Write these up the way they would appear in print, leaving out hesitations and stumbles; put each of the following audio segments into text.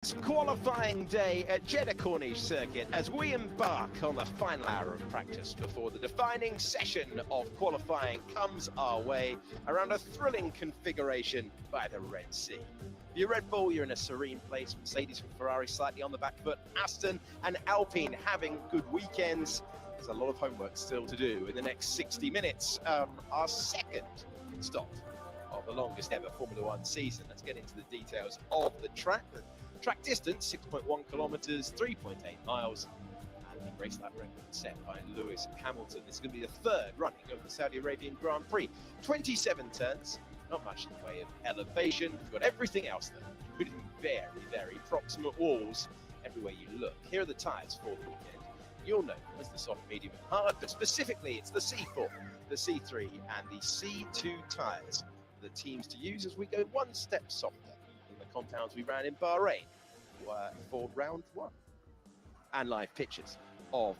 It's qualifying day at Jeddah Corniche Circuit as we embark on the final hour of practice before the defining session of qualifying comes our way around a thrilling configuration by the Red Sea. For your Red Bull, you're in a serene place. Mercedes and Ferrari slightly on the back foot. Aston and Alpine having good weekends. There's a lot of homework still to do in the next 60 minutes. Our second stop of the longest ever Formula One season. Let's get into the details of the track. The track distance, 6.1 kilometers, 3.8 miles. And the race lap record set by Lewis Hamilton. This is going to be the third running of the Saudi Arabian Grand Prix. 27 turns, not much in the way of elevation. We've got everything else though, including very, very proximate walls everywhere you look. Here are the tyres for the weekend. You'll know them as the soft, medium and hard, but specifically it's the C4, the C3 and the C2 tyres for the teams to use as we go one step softer than the compounds we ran in Bahrain for round one. And live pictures of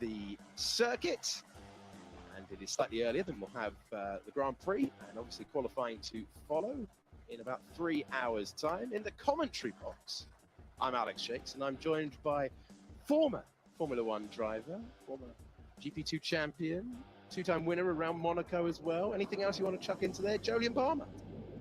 the circuit. And it is slightly earlier than we'll have the Grand Prix, and obviously qualifying to follow in about 3 hours' time. In the commentary box, I'm Alex Shakes, and I'm joined by former Formula One driver, former GP2 champion, two-time winner around Monaco as well. Anything else you want to chuck into there? Julian Palmer.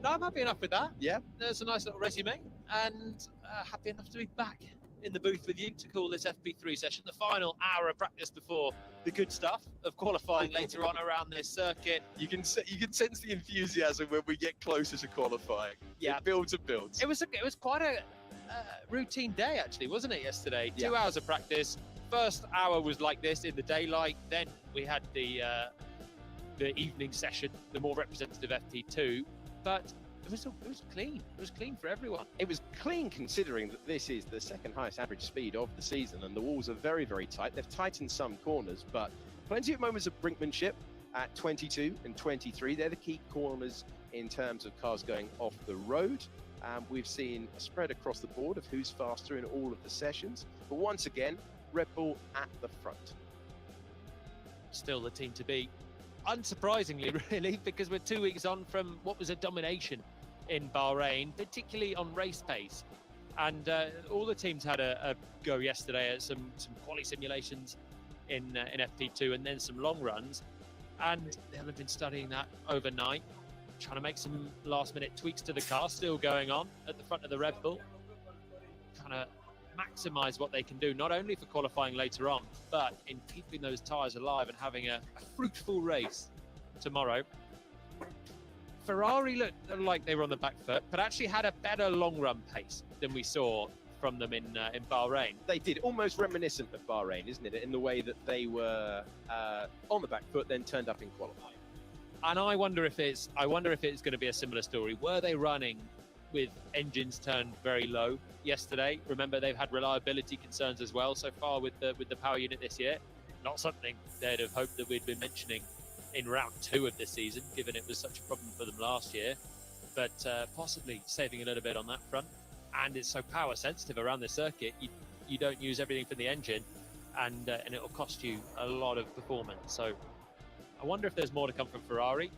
No, I'm happy enough with that. Yeah. There's a nice little resume, and happy enough to be back in the booth with you to call this FP3 session, the final hour of practice before the good stuff of qualifying later on around this circuit. You can sense the enthusiasm when we get closer to qualifying. Yeah, it builds and builds. It was quite a routine day actually, wasn't it? Yesterday, yeah. 2 hours of practice. First hour was like this in the daylight. Then we had the evening session, the more representative FP2. But it was clean. It was clean for everyone. It was clean considering that this is the second highest average speed of the season, and the walls are very, very tight. They've tightened some corners, but plenty of moments of brinkmanship at 22 and 23. They're the key corners in terms of cars going off the road. We've seen a spread across the board of who's faster in all of the sessions. But once again, Red Bull at the front. Still the team to beat. Unsurprisingly, really, because we're 2 weeks on from what was a domination in Bahrain, particularly on race pace. And all the teams had a go yesterday at some quali simulations in FP2 and then some long runs. And they'll have been studying that overnight, trying to make some last-minute tweaks to the car, still going on at the front of the Red Bull, trying to maximise what they can do, not only for qualifying later on, but in keeping those tyres alive and having a fruitful race tomorrow. Ferrari looked like they were on the back foot, but actually had a better long-run pace than we saw from them in Bahrain. They did, almost reminiscent of Bahrain, isn't it? In the way that they were on the back foot, then turned up in qualifying. And I wonder if it's going to be a similar story. Were they running with engines turned very low yesterday? Remember, they've had reliability concerns as well so far with the power unit this year. Not something they'd have hoped that we'd been mentioning in round 2 of this season, given it was such a problem for them last year. But possibly saving a little bit on that front. And it's so power sensitive around the circuit, you don't use everything for the engine, and it'll cost you a lot of performance. So I wonder if there's more to come from Ferrari.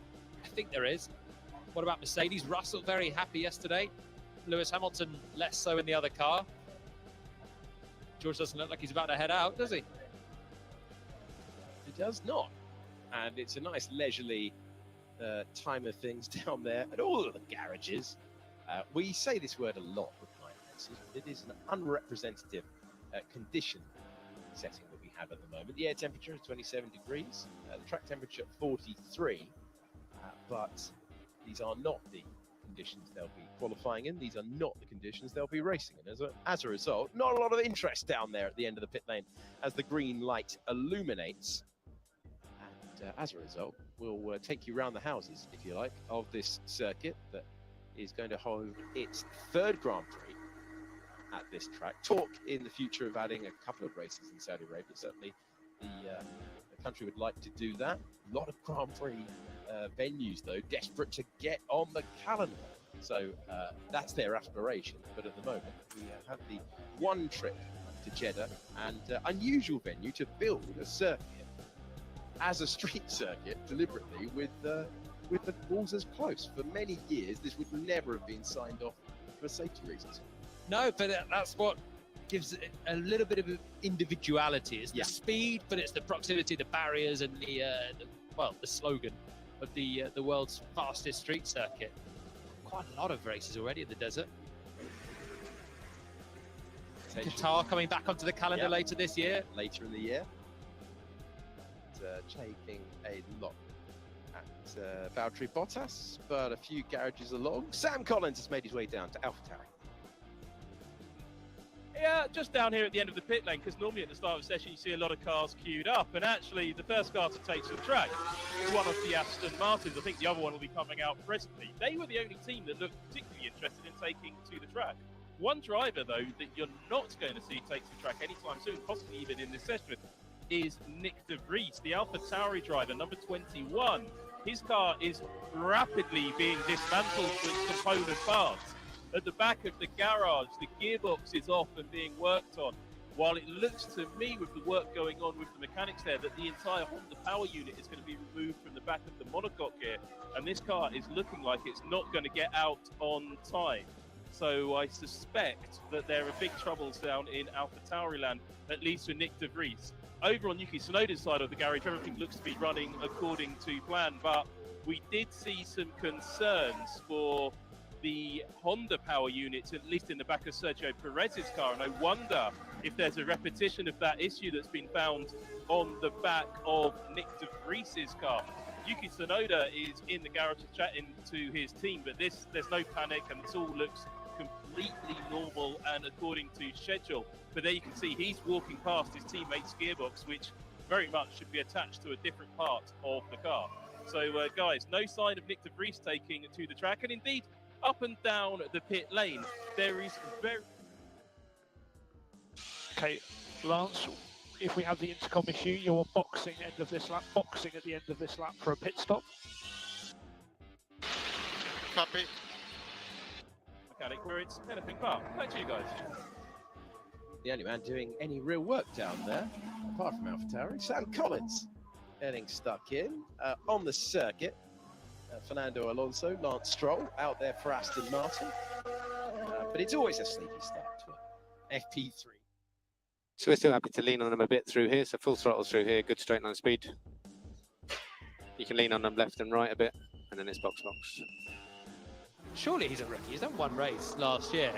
I think there is. What about Mercedes? Russell very happy yesterday. Lewis Hamilton less so in the other car. George doesn't look like he's about to head out, does he? He does not. And it's a nice leisurely time of things down there at all of the garages. We say this word a lot with my races, but it is an unrepresentative condition setting that we have at the moment. The air temperature is 27 degrees, the track temperature 43, but these are not the conditions they'll be qualifying in. These are not the conditions they'll be racing in. As a result, not a lot of interest down there at the end of the pit lane as the green light illuminates. And as a result, we'll take you around the houses, if you like, of this circuit that is going to hold its third Grand Prix at this track. Talk in the future of adding a couple of races in Saudi Arabia. Certainly the country would like to do that. A lot of Grand Prix venues, though, desperate to get on the calendar. So that's their aspiration. But at the moment, we have the one trip to Jeddah, and unusual venue to build a circuit as a street circuit deliberately with the walls as close. For many years, this would never have been signed off for safety reasons. No, but that's what gives it a little bit of individuality. It's the speed, but it's the proximity, the barriers, and the slogan of the world's fastest street circuit. Quite a lot of races already in the desert. Qatar coming back onto the calendar later this year. Later in the year. Taking a lot at Valtteri Bottas, but a few garages along. Sam Collins has made his way down to AlphaTauri. Yeah, just down here at the end of the pit lane, because normally at the start of the session you see a lot of cars queued up, and actually the first car to take to the track is one of the Aston Martins. I think the other one will be coming out presently. They were the only team that looked particularly interested in taking to the track. One driver, though, that you're not going to see take to the track anytime soon, possibly even in this session, is Nick de Vries, the AlphaTauri driver, number 21. His car is rapidly being dismantled for its component parts. At the back of the garage, the gearbox is off and being worked on, while it looks to me, with the work going on with the mechanics there, that the entire Honda power unit is going to be removed from the back of the monocoque gear, and this car is looking like it's not going to get out on time. So I suspect that there are big troubles down in AlphaTauri land, at least for Nick de Vries. Over on Yuki Tsunoda's side of the garage, everything looks to be running according to plan, but we did see some concerns for the Honda power units, at least in the back of Sergio Perez's car, and I wonder if there's a repetition of that issue that's been found on the back of Nick de Vries's car. Yuki Tsunoda is in the garage chatting to his team, but there's no panic, and it all looks completely normal and according to schedule. But there you can see he's walking past his teammate's gearbox, which very much should be attached to a different part of the car. So guys, no sign of Nick de Vries taking to the track, and indeed up and down the pit lane there is very... Okay, Lance, if we have the intercom issue, you're boxing end of this lap, boxing at the end of this lap for a pit stop. Copy. Mechanic where it's anything but. Back to you guys. The only man doing any real work down there, apart from AlphaTauri, Sam Collins, getting stuck in on the circuit. Fernando Alonso, Lance Stroll out there for Aston Martin. But it's always a sneaky start to it. FP3. So we're still happy to lean on them a bit through here. So full throttle through here, good straight line speed. You can lean on them left and right a bit, and then it's box. Surely he's a rookie. He's done one race last year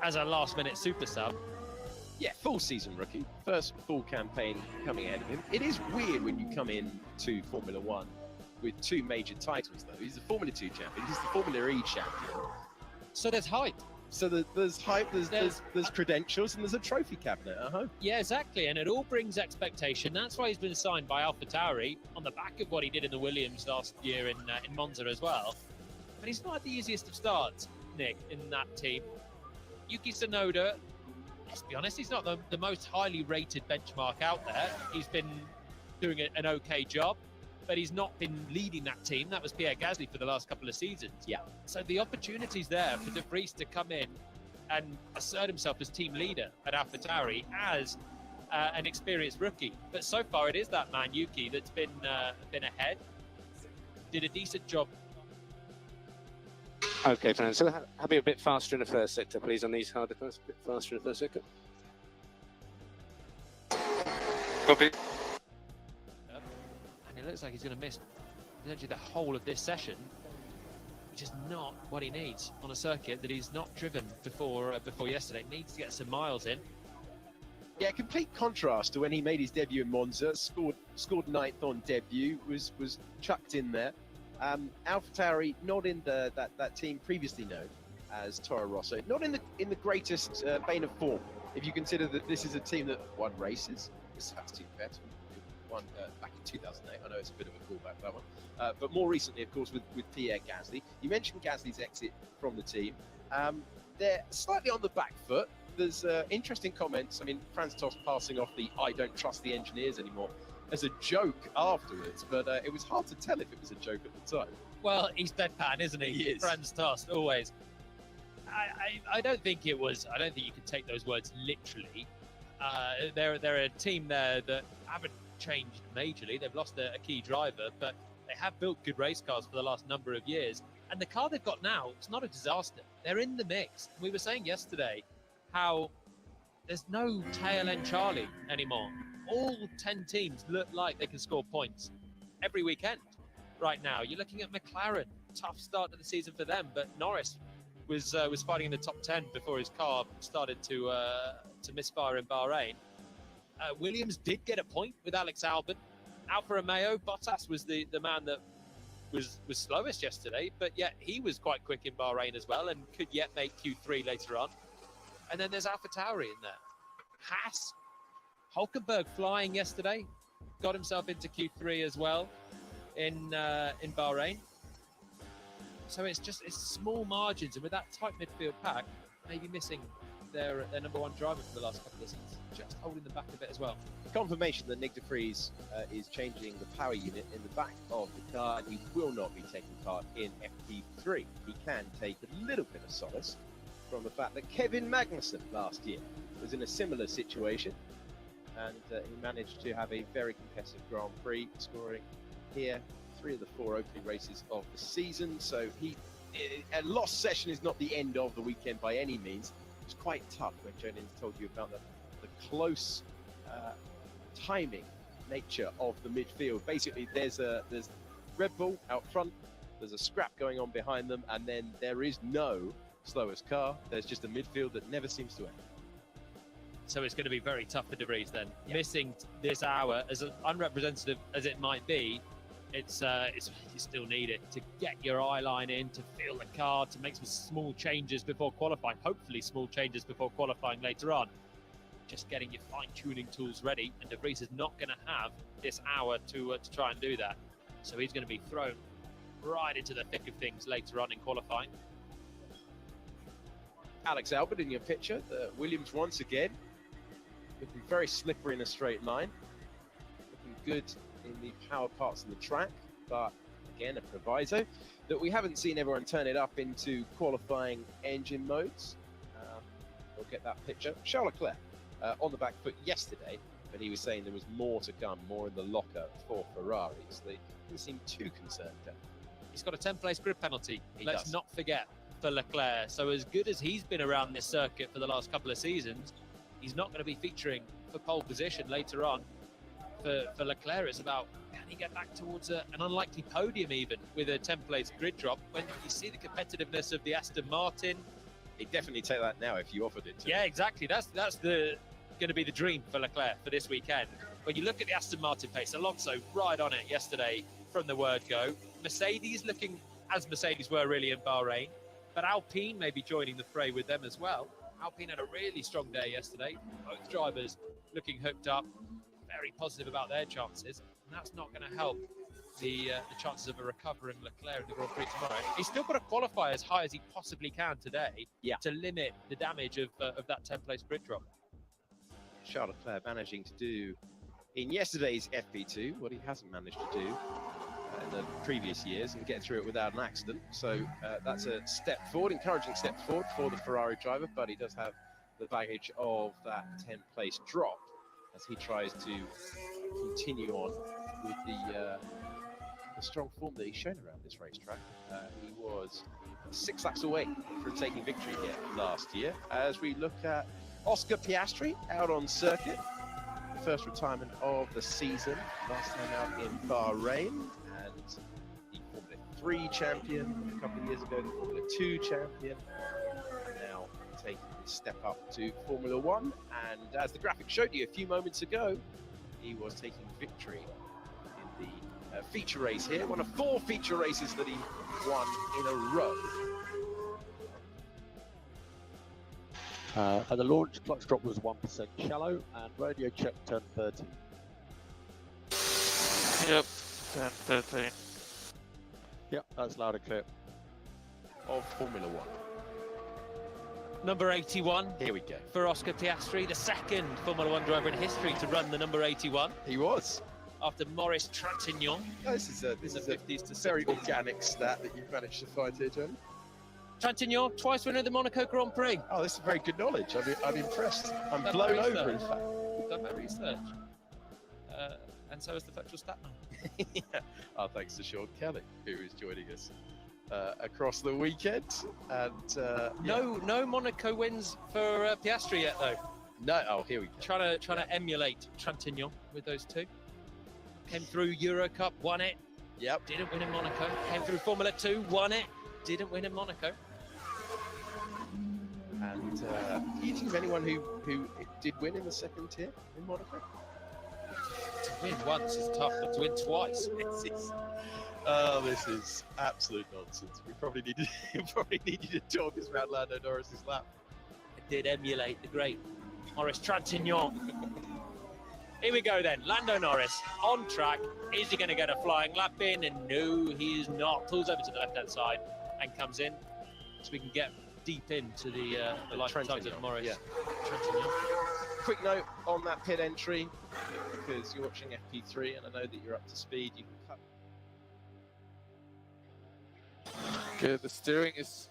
as a last-minute super sub. Yeah, full season rookie. First full campaign coming ahead of him. It is weird when you come in to Formula One with two major titles, though. He's the Formula 2 champion, he's the Formula E champion. So there's hype. So there's hype, there's credentials, and there's a trophy cabinet at home. Yeah, exactly, and it all brings expectation. That's why he's been signed by AlphaTauri on the back of what he did in the Williams last year in Monza as well. But he's not had the easiest of starts, Nick, in that team. Yuki Tsunoda, let's be honest, he's not the most highly rated benchmark out there. He's been doing an okay job, but he's not been leading that team. That was Pierre Gasly for the last couple of seasons. Yeah. So the opportunity's there for de Vries to come in and assert himself as team leader at AlphaTauri as an experienced rookie. But so far it is that man, Yuki, that's been ahead. Did a decent job. Okay, Fernando, so have it a bit faster in the first sector, please, on these harder cars. A bit faster in the first sector. Copy. And it looks like he's going to miss essentially the whole of this session, which is not what he needs on a circuit that he's not driven before yesterday. Needs to get some miles in. Yeah, complete contrast to when he made his debut in Monza, scored ninth on debut, was chucked in there. AlphaTauri not in that team previously known as Toro Rosso, not in the greatest vein of form. If you consider that this is a team that won races, this has to be better. Won back in 2008. I know it's a bit of a callback, that one. But more recently, of course, with Pierre Gasly. You mentioned Gasly's exit from the team. They're slightly on the back foot. There's interesting comments. I mean, Franz Tost passing off the "I don't trust the engineers anymore" as a joke afterwards, but it was hard to tell if it was a joke at the time. Well, he's deadpan, isn't he? He is. Franz Tost, always. I don't think it was. I don't think you can take those words literally. They're a team there that haven't changed majorly. They've lost a key driver, but they have built good race cars for the last number of years. And the car they've got now, it's not a disaster. They're in the mix. We were saying yesterday how there's no tail end Charlie anymore. All 10 teams look like they can score points every weekend right now. You're looking at McLaren, tough start to the season for them, but Norris was fighting in the top 10 before his car started to misfire in Bahrain. Williams did get a point with Alex Albon. Alfa Romeo, Bottas was the man that was slowest yesterday, but yet he was quite quick in Bahrain as well and could yet make Q3 later on. And then there's AlphaTauri in there. Haas, Hulkenberg flying yesterday, got himself into Q3 as well in Bahrain. So it's small margins, and with that tight midfield pack, maybe missing their number one driver for the last couple of seasons, just holding them back a bit as well. Confirmation that Nick de Vries is changing the power unit in the back of the car, and he will not be taking part in FP3. He can take a little bit of solace from the fact that Kevin Magnussen last year was in a similar situation, and he managed to have a very competitive Grand Prix, scoring here 3 of the 4 opening races of the season. So a lost session is not the end of the weekend by any means. It's quite tough when Jonin's told you about the close timing nature of the midfield. Basically, there's Red Bull out front, there's a scrap going on behind them, and then there is no slowest car. There's just a midfield that never seems to end. So it's going to be very tough for de Vries then. Yeah. Missing this hour, as unrepresentative as it might be, it's you still need it to get your eye line in, to feel the car, to make some small changes before qualifying, hopefully small changes before qualifying later on. Just getting your fine-tuning tools ready, and de Vries is not going to have this hour to try and do that. So he's going to be thrown right into the thick of things later on in qualifying. Alex Albon in your picture, Williams once again, looking very slippery in a straight line, looking good in the power parts of the track, but again a proviso that we haven't seen everyone turn it up into qualifying engine modes. We'll get that picture. Charles Leclerc on the back foot yesterday, but he was saying there was more to come, more in the locker for Ferrari, so they didn't seem too concerned. He's got a 10th-place grid penalty. Let's does not forget, for Leclerc. So as good as he's been around this circuit for the last couple of seasons, he's not going to be featuring for pole position later on. For Leclerc, it's about, can he get back towards an unlikely podium even with a 10th place grid drop? When you see the competitiveness of the Aston Martin, he'd definitely take that now if you offered it to him. Yeah, exactly. That's going to be the dream for Leclerc for this weekend. When you look at the Aston Martin pace, Alonso right on it yesterday from the word go. Mercedes looking as Mercedes were really in Bahrain, but Alpine may be joining the fray with them as well. Alpine had a really strong day yesterday. Both drivers looking hooked up, very positive about their chances, and that's not going to help the chances of a recovering Leclerc in the Grand Prix tomorrow. He's still got to qualify as high as he possibly can today, to limit the damage of that 10th place grid drop. Charles Leclerc managing to do in yesterday's FP2 what he hasn't managed to do in the previous years, and get through it without an accident. So that's a step forward, encouraging step forward for the Ferrari driver, but he does have the baggage of that 10th place drop as he tries to continue on with the strong form that he's shown around this racetrack. He was 6 laps away from taking victory here last year. As we look at Oscar Piastri out on circuit, the first retirement of the season, last time out in Bahrain, and the Formula 3 champion a couple of years ago, the Formula 2 champion, and now taking his step up to Formula 1. And as the graphic showed you a few moments ago, he was taking victory in the feature race here, one of 4 feature races that he won in a row. At the launch, clutch drop was 1% shallow, and radio check turned 13. Yep, 10-13. Yep, that's loud and clear. Of Formula 1. Number 81. Here we go. For Oscar Piastri, the second Formula 1 driver in history to run the number 81. He was. After Maurice Trintignant. Oh, this is a very organic stat that you've managed to find here, Johnny. Trintignant, twice winner of the Monaco Grand Prix. Oh, this is very good knowledge. I'm impressed. I'm blown over, in fact. Done my research. And so is the factual stat man. Yeah. Oh, thanks to Sean Kelly, who is joining us across the weekend. And No Monaco wins for Piastri yet though. no, oh, here we go. Trying to emulate Trintignant with those two. Came through Euro Cup, won it. Yep. Didn't win in Monaco. Came through Formula 2, won it. Didn't win in Monaco. And do you think of anyone who did win in the second tier in Monaco? To win once is tough, but to win twice. This is absolute nonsense. We probably needed to talk us about Lando Norris's lap. It did emulate the great Maurice Trintignant. Here we go then. Lando Norris on track. Is he going to get a flying lap in? And no, he is not. Pulls over to the left-hand side and comes in, so we can get deep into the life and times of Morris. Yeah. Trintignant. Quick note on that pit entry, because you're watching FP3 and I know that you're up to speed. You can cut. Okay, the steering is,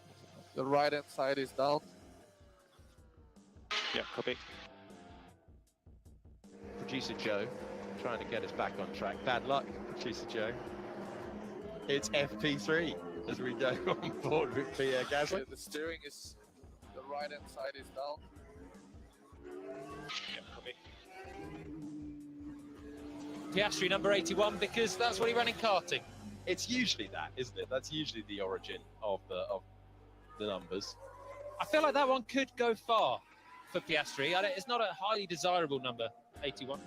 the right hand side is down. Yeah, copy. Producer Joe trying to get us back on track. Bad luck, Producer Joe. It's FP3 as we go on board with Pierre Gasly. Okay, the steering is, the right hand side is down. Yeah, copy. Piastri number 81, because that's what he ran in karting. It's usually that, isn't it? That's usually the origin of the numbers. I feel like that one could go far for Piastri. It's not a highly desirable number, 81.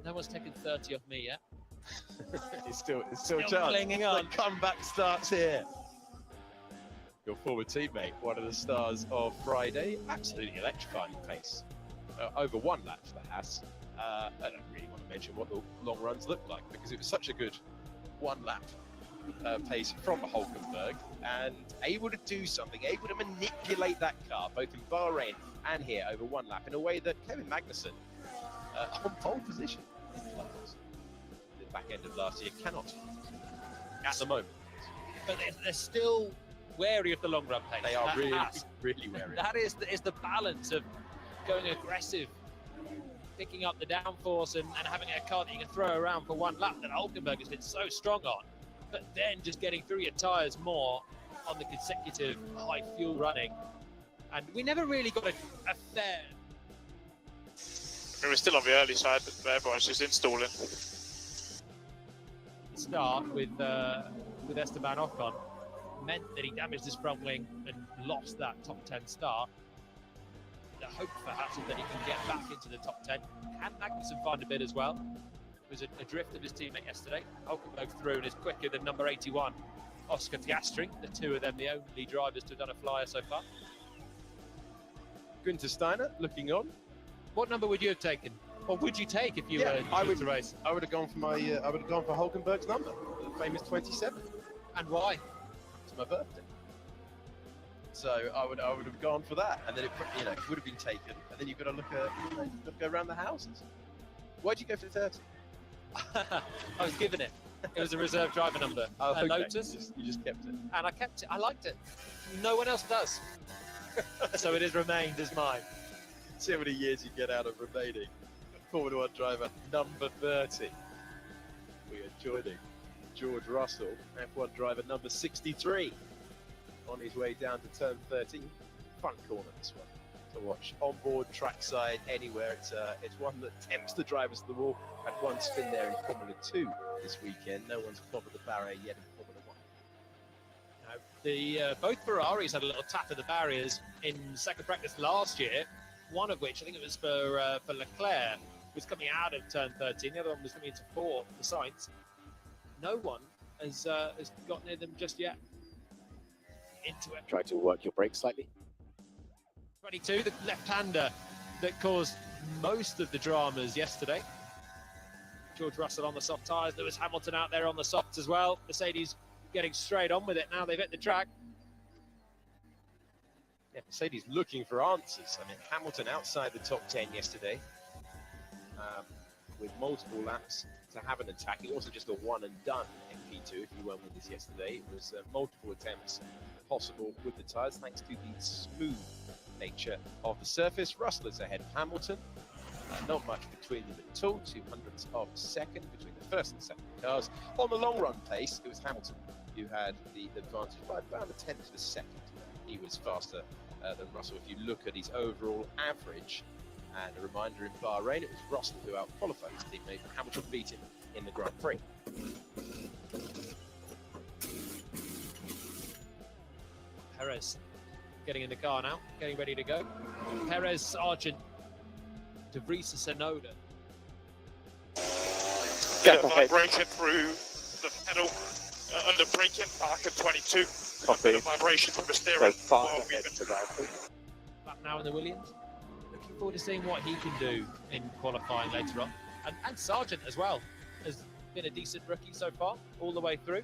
No one's taken 30 off me yet. It's still a chance. clinging on. The comeback starts here. Your former teammate, one of the stars of Friday, absolutely electrifying pace. Over one lap for the Haas. I don't really want to mention what the long runs looked like because it was such a good one lap pace from Hulkenberg and able to do something, able to manipulate that car both in Bahrain and here over one lap in a way that Kevin Magnussen on pole position the back end of last year cannot at the moment. But they're still wary of the long run pace. They are really, Haas. really wary. That is the balance of going aggressive, picking up the downforce and having a car that you can throw around for one lap that Hulkenberg has been so strong on, but then just getting through your tyres more on the consecutive high fuel running. And we never really got a fair... We were still on the early side, but everyone's just installing. start with Esteban Ocon meant that he damaged his front wing and lost that top 10 start. The hope perhaps is that he can get back into the top 10. Can Magnussen find a bit as well? It was a drift of his teammate yesterday. Hulkenberg through and is quicker than number 81, Oscar Piastri. The two of them the only drivers to have done a flyer so far. Günther Steiner looking on. What number would you have taken? Or would you take if you were to race? I would have gone for my. I would have gone for Hulkenberg's number, the famous 27. And why? It's my birthday. So I would have gone for that, and then it would have been taken, and then you've got to look around the houses. Why'd you go for 30? I was given it. It was a reserve driver number. Okay. Lotus. You just kept it. And I kept it. I liked it. No one else does. So it has remained as mine. See how many years you get out of remaining Formula 1 driver number 30. We are joining George Russell, F1 driver number 63, on his way down to turn 13. Front corner this one to watch. On board, trackside, anywhere. It's one that tempts the drivers to the wall. Had one spin there in Formula 2 this weekend. No one's clobbered the barrier yet in Formula 1. Both Ferraris had a little tap of the barriers in second practice last year. One of which, I think it was for Leclerc, was coming out of turn 13. The other one was coming into fourth for Sainz. No one has got near them just yet. Into it. Try to work your brakes slightly. 22, the left-hander that caused most of the dramas yesterday. George Russell on the soft tyres. Lewis Hamilton out there on the softs as well. Mercedes getting straight on with it now. They've hit the track. Yeah, Mercedes looking for answers. I mean, Hamilton outside the top 10 yesterday with multiple laps to have an attack. It wasn't just a one and done in P2 if you weren't with us yesterday. It was multiple attempts possible with the tyres thanks to the smooth nature of the surface. Russell is ahead of Hamilton. Not much between them at all. 200ths of a second between the first and second cars. On the long run pace, it was Hamilton who had the advantage by about a tenth of a second. He was faster than Russell if you look at his overall average. And a reminder, in Bahrain, it was Russell who out-qualified his teammate. Hamilton beat him in the Grand Prix. Perez getting in the car now, getting ready to go. Perez, Sargent, De Vries, Sonoda. Get a vibration through the pedal under braking, park at 22. Copy. A bit of vibration from the steering. Go far while ahead we've to been- that. Back now in the Williams. Looking forward to seeing what he can do in qualifying later on. And Sargent as well has been a decent rookie so far, all the way through.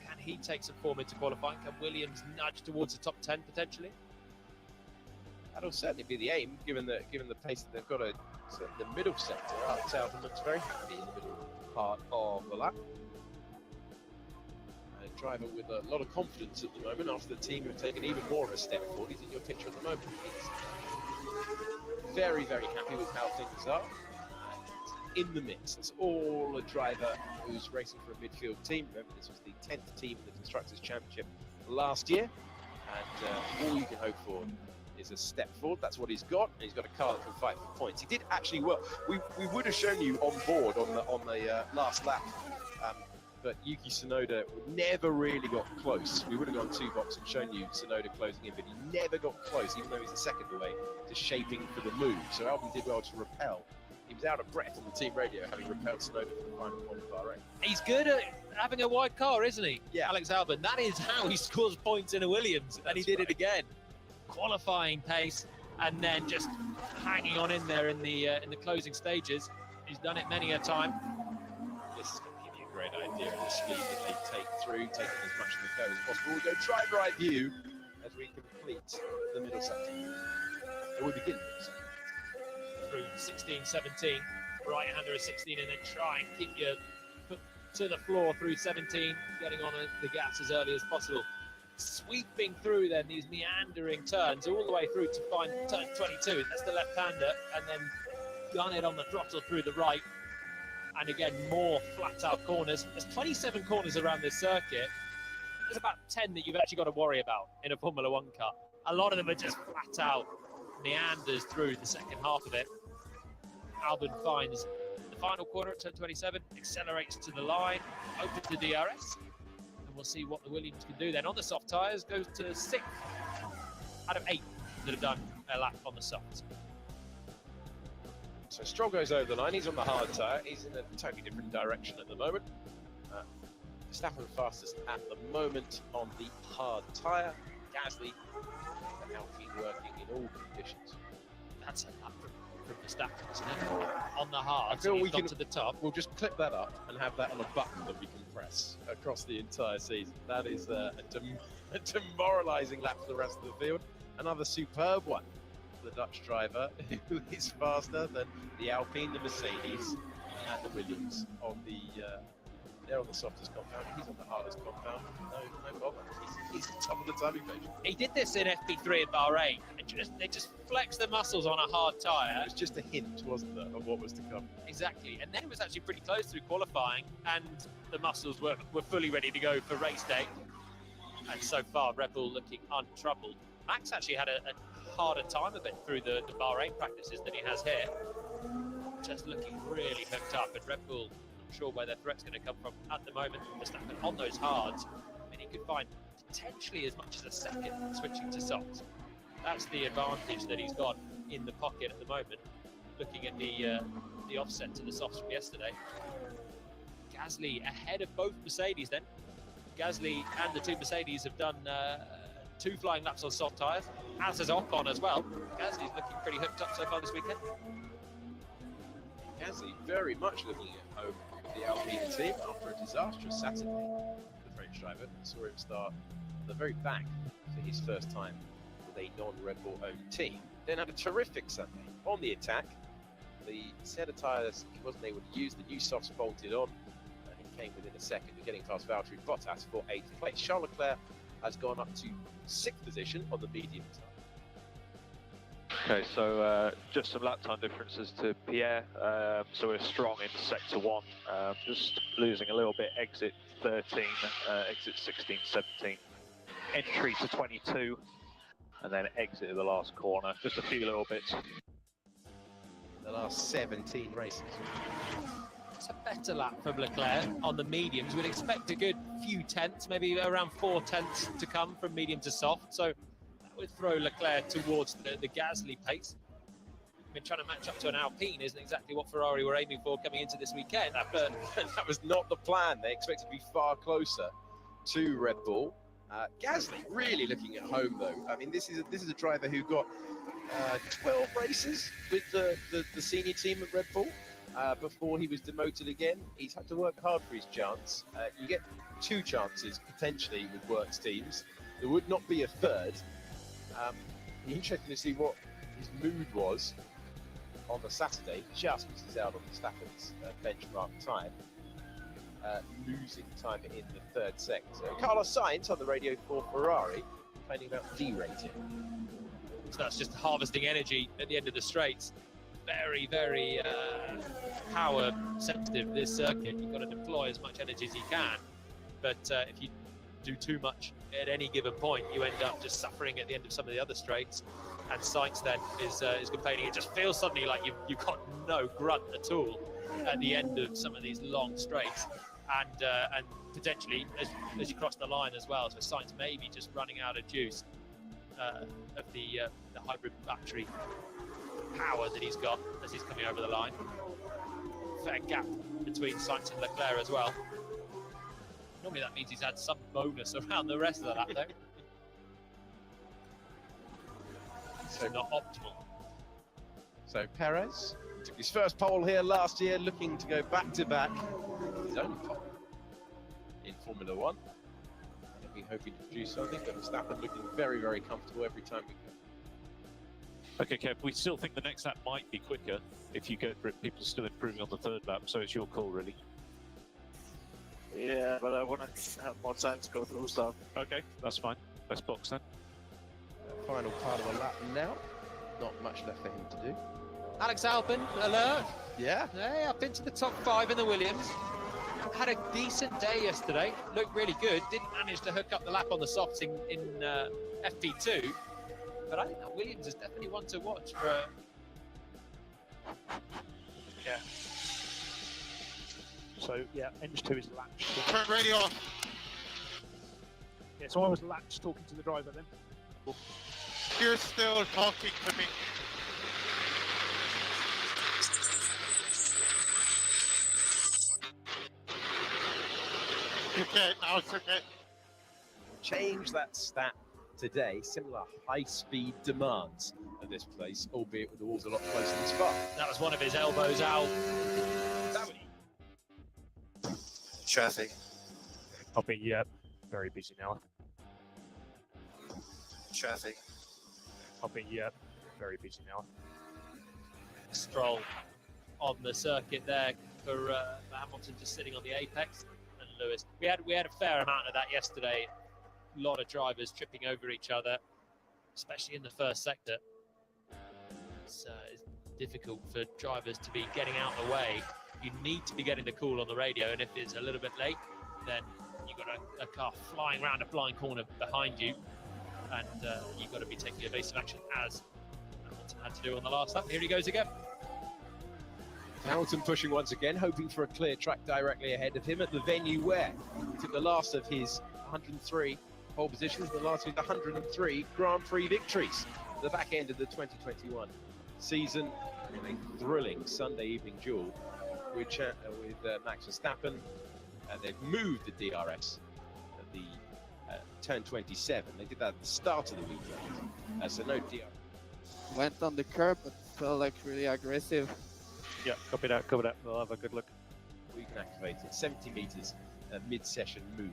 Can he take some form into qualifying? Can Williams nudge towards the top 10 potentially? That'll certainly be the aim, given the pace that they've got. The middle sector, Southern looks very happy in the middle part of the lap. A driver with a lot of confidence at the moment after the team have taken even more of a step forward. He's in your picture at the moment. He's very, very happy with how things are. And in the mix, it's all a driver who's racing for a midfield team. Remember, this was the 10th team in the Constructors' Championship last year. And all you can hope for is a step forward. That's what he's got. And he's got a car that can fight for points. He did actually well. We would have shown you on board on the last lap, but Yuki Tsunoda never really got close. We would have gone 2 box and shown you Tsunoda closing in, but he never got close, even though he's a second away to shaping for the move. So Albon did well to repel. He was out of breath on the team radio, having repelled Tsunoda for the final point of Bahrain. He's good at having a wide car, isn't he? Yeah. Alex Albon. That is how he scores points in a Williams, and he did it again. Qualifying pace, and then just hanging on in there in the closing stages. He's done it many a time. This is going to give you a great idea of the speed that they take through, taking as much of the curve as possible. We'll go driver eye view as we complete the middle sector. And we begin Through 16, 17, right-hander of 16, and then try and keep your foot to the floor through 17, getting on the gas as early as possible. Sweeping through then these meandering turns all the way through to find turn 22. That's the left-hander, and then gun it on the throttle through the right. And again, more flat-out corners. There's 27 corners around this circuit. There's about 10 that you've actually got to worry about in a Formula One car. A lot of them are just flat-out meanders through the second half of it. Albon finds the final corner at turn 27, accelerates to the line, open to DRS. We'll see what the Williams can do then. On the soft tyres, goes to 6th out of 8 that have done a lap on the softs. So Stroll goes over the line. He's on the hard tyre. He's in a totally different direction at the moment. Verstappen fastest at the moment on the hard tyre. Gasly and Alpine working in all conditions. That's a lap from Verstappen, isn't it? On the hard, I feel so we gone can to the top. We'll just clip that up and have that on a button that we can press across the entire season. That is a demoralising lap for the rest of the field. Another superb one for the Dutch driver, who is faster than the Alpine, the Mercedes, and the Williams on the. They're on the softest compound. He's on the hardest compound. No bother. He's top of the timing page. He did this in FP3 at Bahrain. They just flexed the muscles on a hard tyre. It was just a hint, wasn't there, of what was to come. Exactly, and then it was actually pretty close through qualifying, and the muscles were fully ready to go for race day. And so far, Red Bull looking untroubled. Max actually had a harder time of it through the Bahrain practices than he has here. Just looking really hooked up, and Red Bull, not sure where their threat's going to come from at the moment. Verstappen on those hards, and he could find potentially as much as a second switching to softs. That's the advantage that he's got in the pocket at the moment. Looking at the offset to the softs from yesterday. Gasly ahead of both Mercedes then. Gasly and the 2 Mercedes have done 2 flying laps on soft tyres, as has Ocon as well. Gasly's looking pretty hooked up so far this weekend. Gasly very much looking at home with the Alpine team after a disastrous Saturday. The French driver saw him start at the very back for his first time with a non-Red Bull owned team. Then had a terrific Sunday on the attack. The set of tyres he wasn't able to use, the new softs bolted on, and he came within a second of getting past Valtteri Bottas for 8th place. Charles Leclerc has gone up to 6th position on the medium tyre. Okay, so just some lap time differences to Pierre. So we're strong in sector 1, just losing a little bit. Exit 13, exit 16, 17, entry to 22, and then exit at the last corner. Just a few little bits. The last 17 races. It's a better lap from Leclerc on the mediums. We'd expect a good few tenths, maybe around 4 tenths to come from medium to soft. So that would throw Leclerc towards the Gasly pace. I mean, trying to match up to an Alpine isn't exactly what Ferrari were aiming for coming into this weekend. But that was not the plan. They expected to be far closer to Red Bull. Gasly really looking at home, though. I mean, this is a driver who got 12 races with the senior team at Red Bull before he was demoted again. He's had to work hard for his chance. You get 2 chances potentially with works teams. There would not be a third. Be interesting to see what his mood was on the Saturday, just misses out on Verstappen's benchmark time, losing time in the 3rd sector. Carlos Sainz on the radio for Ferrari, complaining about derating. So that's just harvesting energy at the end of the straights. Very, very power sensitive, this circuit. You've got to deploy as much energy as you can, but if you do too much at any given point, you end up just suffering at the end of some of the other straights. And Sainz then is complaining. It just feels suddenly like you've got no grunt at all at the end of some of these long straights, and potentially as you cross the line as well. So Sainz maybe just running out of juice of the hybrid battery power that he's got as he's coming over the line. Fair gap between Sainz and Leclerc as well. Normally that means he's had some bonus around the rest of the lap though. So not optimal. So Perez took his first pole here last year, looking to go back-to-back. His own pole in Formula 1. He'll be hoping to produce something, but Verstappen looking very, very comfortable every time we go. Okay, Kev, we still think the next lap might be quicker if you get people still improving on the 3rd lap, so it's your call, really. Yeah, but I want to have more time to go through stuff. Okay, that's fine. Let's box then. Final part of the lap now. Not much left for him to do. Alex Albon, alert. Yeah. Hey, up into the top 5 in the Williams. Had a decent day yesterday. Looked really good. Didn't manage to hook up the lap on the softs in FP2. But I think that Williams is definitely one to watch for. Yeah. So yeah, Eng 2 is latched. Turn radio on. Yeah, so I was latched talking to the driver then. You're still talking to me. Okay, now it's okay. Change that stat today. Similar high-speed demands of this place, albeit with the walls a lot closer than Spa. That was one of his elbows out. Traffic. I'll be very busy now. Traffic. I'll be very busy now. Stroll on the circuit there for Hamilton, just sitting on the apex, and Lewis. We had a fair amount of that yesterday. A lot of drivers tripping over each other, especially in the 1st sector. It's difficult for drivers to be getting out of the way. You need to be getting the call on the radio, and if it's a little bit late, then you've got a car flying around a blind corner behind you, and you've got to be taking evasive action, as Hamilton had to do on the last lap. Here he goes again. Hamilton pushing once again, hoping for a clear track directly ahead of him at the venue where he took the last of his 103 pole positions, the last of his 103 Grand Prix victories at the back end of the 2021 season. A thrilling Sunday evening duel with Max Verstappen. They've moved the DRS at the turn 27. They did that at the start of the weekend, so no DRS. Went on the curb, but felt like really aggressive. Yeah, copy that, cover that. We'll have a good look. We can activate it. 70 meters mid-session move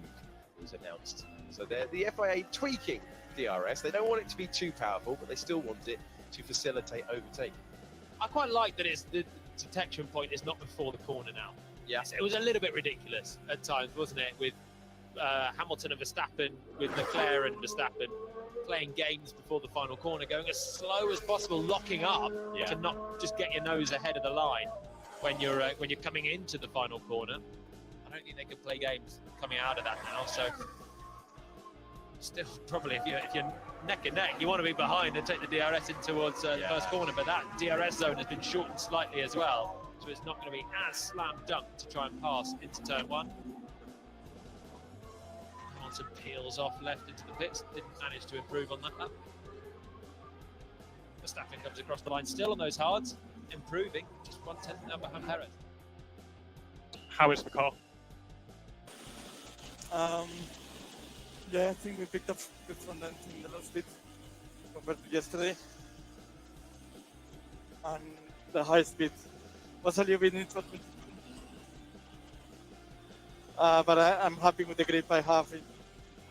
was announced. So they're the FIA tweaking DRS. They don't want it to be too powerful, but they still want it to facilitate overtaking. I quite like that the detection point is not before the corner now. Yeah. It was a little bit ridiculous at times, wasn't it? With Hamilton and Verstappen, with Leclerc and Verstappen playing games before the final corner, going as slow as possible, locking up to not just get your nose ahead of the line when you're coming into the final corner. I don't think they can play games coming out of that now. So still, probably if you're neck and neck, you want to be behind and take the DRS in towards the first corner. But that DRS zone has been shortened slightly as well, so it's not going to be as slam dunk to try and pass into turn one. Hamilton peels off left into the pits, didn't manage to improve on that lap. Verstappen comes across the line still on those hards, improving, just 1/10 now behind Perez. How is the car? Yeah, I think we picked up good fundament in the last bit compared to yesterday. And the high speed was a little bit interesting. But I'm happy with the grip I have in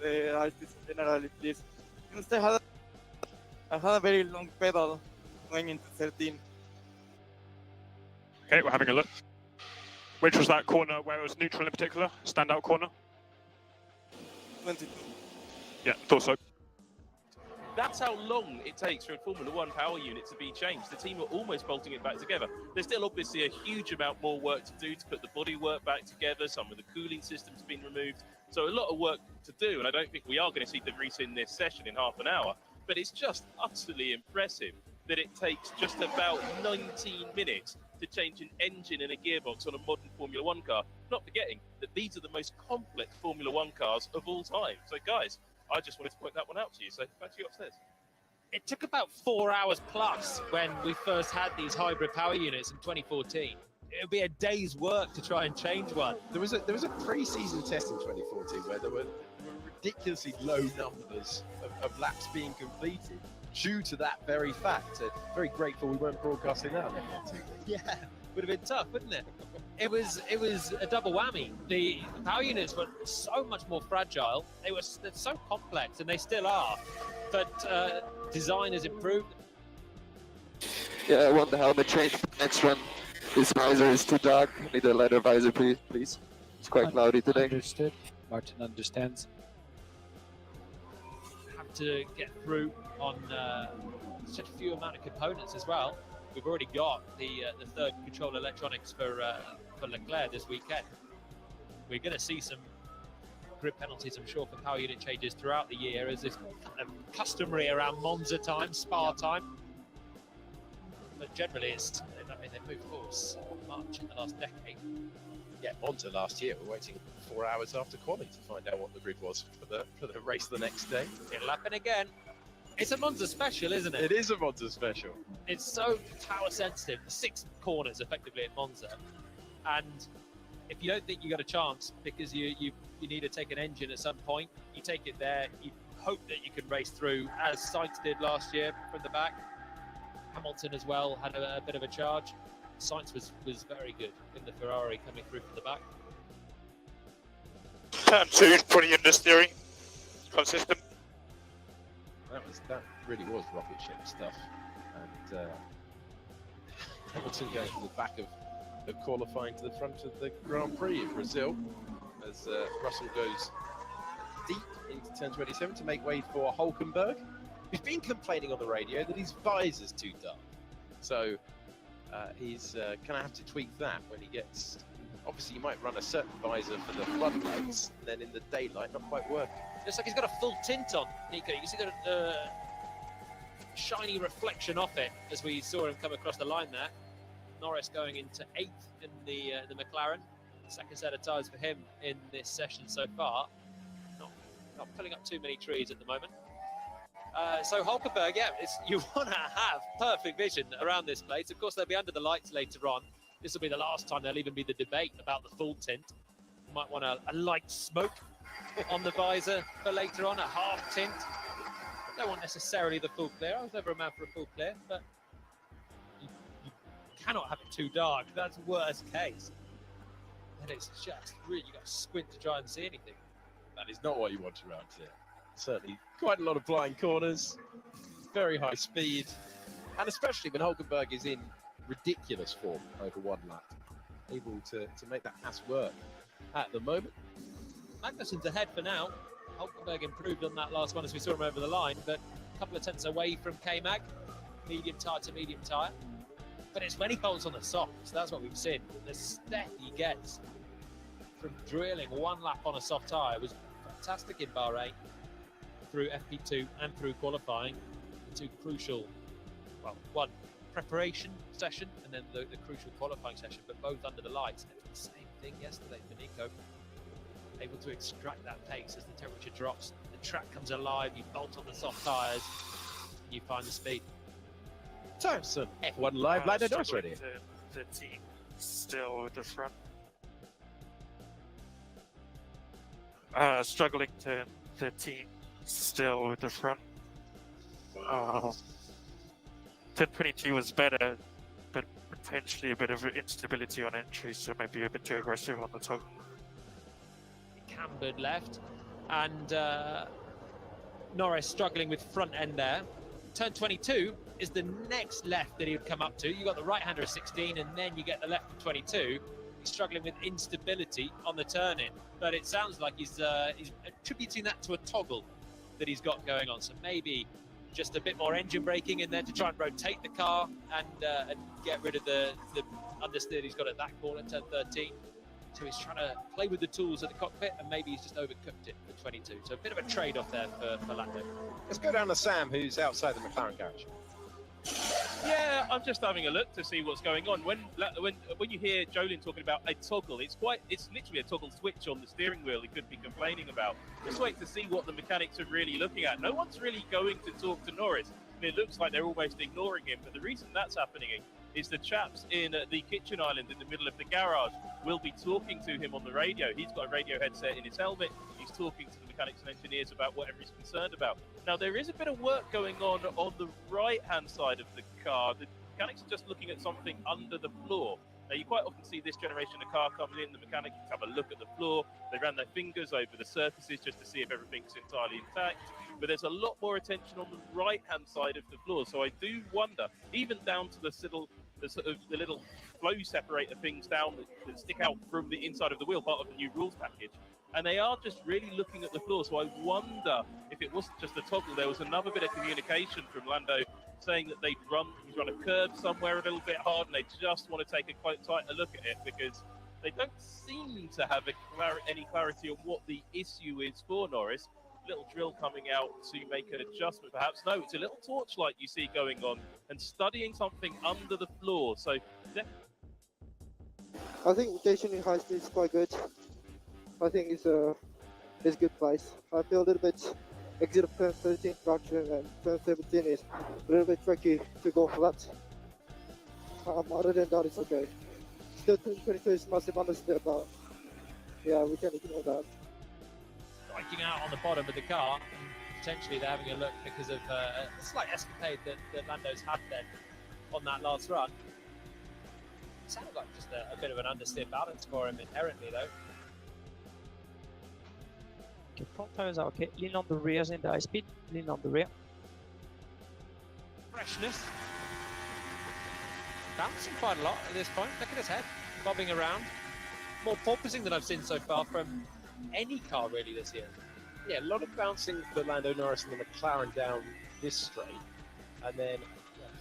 the high speed generally, please. Because I had a very long pedal going into 13. Okay, we're having a look. Which was that corner where it was neutral in particular? Standout corner? 22. Yeah, thought so. That's how long it takes for a Formula One power unit to be changed. The team are almost bolting it back together. There's still obviously a huge amount more work to do to put the bodywork back together. Some of the cooling system's been removed. So a lot of work to do, and I don't think we are going to see De Vries in this session in half an hour. But it's just utterly impressive that it takes just about 19 minutes to change an engine and a gearbox on a modern Formula One car. Not forgetting that these are the most complex Formula One cars of all time. So guys, I just wanted to point that one out to you. So back to you upstairs. It took about 4 hours plus when we first had these hybrid power units in 2014. It would be a day's work to try and change one. There was a pre-season test in 2014 where there were ridiculously low numbers of laps being completed due to that very fact. So very grateful we weren't broadcasting that on FP3. Yeah, would have been tough, wouldn't it? It was a double whammy. The power units were so much more fragile. They're so complex, and they still are. But design has improved. Yeah, I want the helmet change for the next run. This visor is too dark. Need a lighter visor, please. It's quite cloudy today. Understood. Martin understands. Have to get through on such a few amount of components as well. We've already got the third control electronics for Leclerc this weekend. We're going to see some grip penalties, I'm sure, for power unit changes throughout the year, as is kind of customary around Monza time, Spa time. But generally, they've moved forward so much in the last decade. Yeah, Monza last year, we're waiting 4 hours after quali to find out what the grid was for the race the next day. It'll happen again. It's a Monza special, isn't it? It is a Monza special. It's so tower sensitive. 6 corners effectively at Monza, and if you don't think you got a chance because you need to take an engine at some point, you take it there. You hope that you can race through, as Sainz did last year from the back. Hamilton as well had a bit of a charge. Sainz was very good in the Ferrari coming through from the back. Turn 2, pretty understeering. Consistent. That really was rocket ship stuff. And Hamilton going from the back of qualifying to the front of the Grand Prix in Brazil as Russell goes deep into turn 27 to make way for Hulkenberg, who's been complaining on the radio that his visor's too dark. So he's going to have to tweak that when he gets... Obviously, you might run a certain visor for the floodlights, and then in the daylight, not quite working. Looks like he's got a full tint on, Nico. You can see the shiny reflection off it as we saw him come across the line there. Norris going into 8th in the McLaren. Second set of tyres for him in this session so far. Not pulling up too many trees at the moment. So Hulkenberg, yeah, you want to have perfect vision around this place. Of course, they'll be under the lights later on. This will be the last time there'll even be the debate about the full tint. You might want a light smoke on the visor for later on, a half tint. Don't want necessarily the full clear. I was never a man for a full clear, but you cannot have it too dark. That's worst case. And it's just really, you got to squint to try and see anything. That is not what you want around here. Certainly quite a lot of blind corners, very high speed, and especially when Hulkenberg is in ridiculous form over one lap, able to make that pass work at the moment. Magnussen's ahead for now. Hulkenberg improved on that last one as we saw him over the line, but couple of tenths away from K-Mag, medium tyre to medium tyre. But it's when he bolts on the softs, that's what we've seen. The step he gets from drilling one lap on a soft tyre was fantastic in Bahrain, through FP2 and through qualifying. The two crucial, well, one preparation session and then the crucial qualifying session, but both under the lights. And it was the same thing yesterday for Nico. Able to extract that pace as the temperature drops, the track comes alive, you bolt on the soft tyres, you find the speed. Thompson, F1 Live, Lando Norris ready. The team still with the front. Struggling to the team still with the front. 1022 was better, but potentially a bit of instability on entry, so maybe a bit too aggressive on the top. Cambered left, and Norris struggling with front end there. Turn 22 is the next left that he would come up to. You got the right hander of 16, and then you get the left of 22. He's struggling with instability on the turn in, but it sounds like he's attributing that to a toggle that he's got going on. So maybe just a bit more engine braking in there to try and rotate the car and get rid of the understeer he's got at that corner, turn 13. So he's trying to play with the tools at the cockpit, and maybe he's just overcooked it for 22. So a bit of a trade-off there for Lando. Let's go down to Sam, who's outside the McLaren garage. Yeah, I'm just having a look to see what's going on. When you hear Jolin talking about a toggle, it's literally a toggle switch on the steering wheel he could be complaining about. Just wait to see what the mechanics are really looking at. No one's really going to talk to Norris. It looks like they're almost ignoring him, but the reason that's happening is the chaps in the kitchen island in the middle of the garage will be talking to him on the radio. He's got a radio headset in his helmet. He's talking to the mechanics and engineers about whatever he's concerned about. Now, there is a bit of work going on the right-hand side of the car. The mechanics are just looking at something under the floor. Now, you quite often see this generation of car coming in, the mechanics have a look at the floor. They ran their fingers over the surfaces just to see if everything's entirely intact. But there's a lot more attention on the right-hand side of the floor. So I do wonder, even down to the little flow separator things down that stick out from the inside of the wheel, part of the new rules package. And they are just really looking at the floor. So I wonder if it wasn't just a toggle, there was another bit of communication from Lando saying that he's run a curve somewhere a little bit hard, and they just want to take a quite tighter look at it because they don't seem to have any clarity on what the issue is for Norris. Little drill coming out to make an adjustment, perhaps. No, it's a little torchlight you see going on and studying something under the floor. So I think rotation in high speed is quite good. I think it's a good place. I feel a little bit exit of turn 13 traction, and turn 17 is a little bit tricky to go flat. Other than that, it's okay. Still, turn 22 is massive understeer, but yeah, we can ignore that. Striking out on the bottom of the car, and potentially they're having a look because of a slight escapade that Lando's had then on that last run. It sounded like just a bit of an understeer balance for him inherently, though. Okay, front tires are okay. Lean on the rears in the high speed. Lean on the rear. Freshness. Bouncing quite a lot at this point. Look at his head, bobbing around. More porpoising than I've seen so far from any car really this year. Yeah, a lot of bouncing for Lando Norris and the McLaren down this straight, and then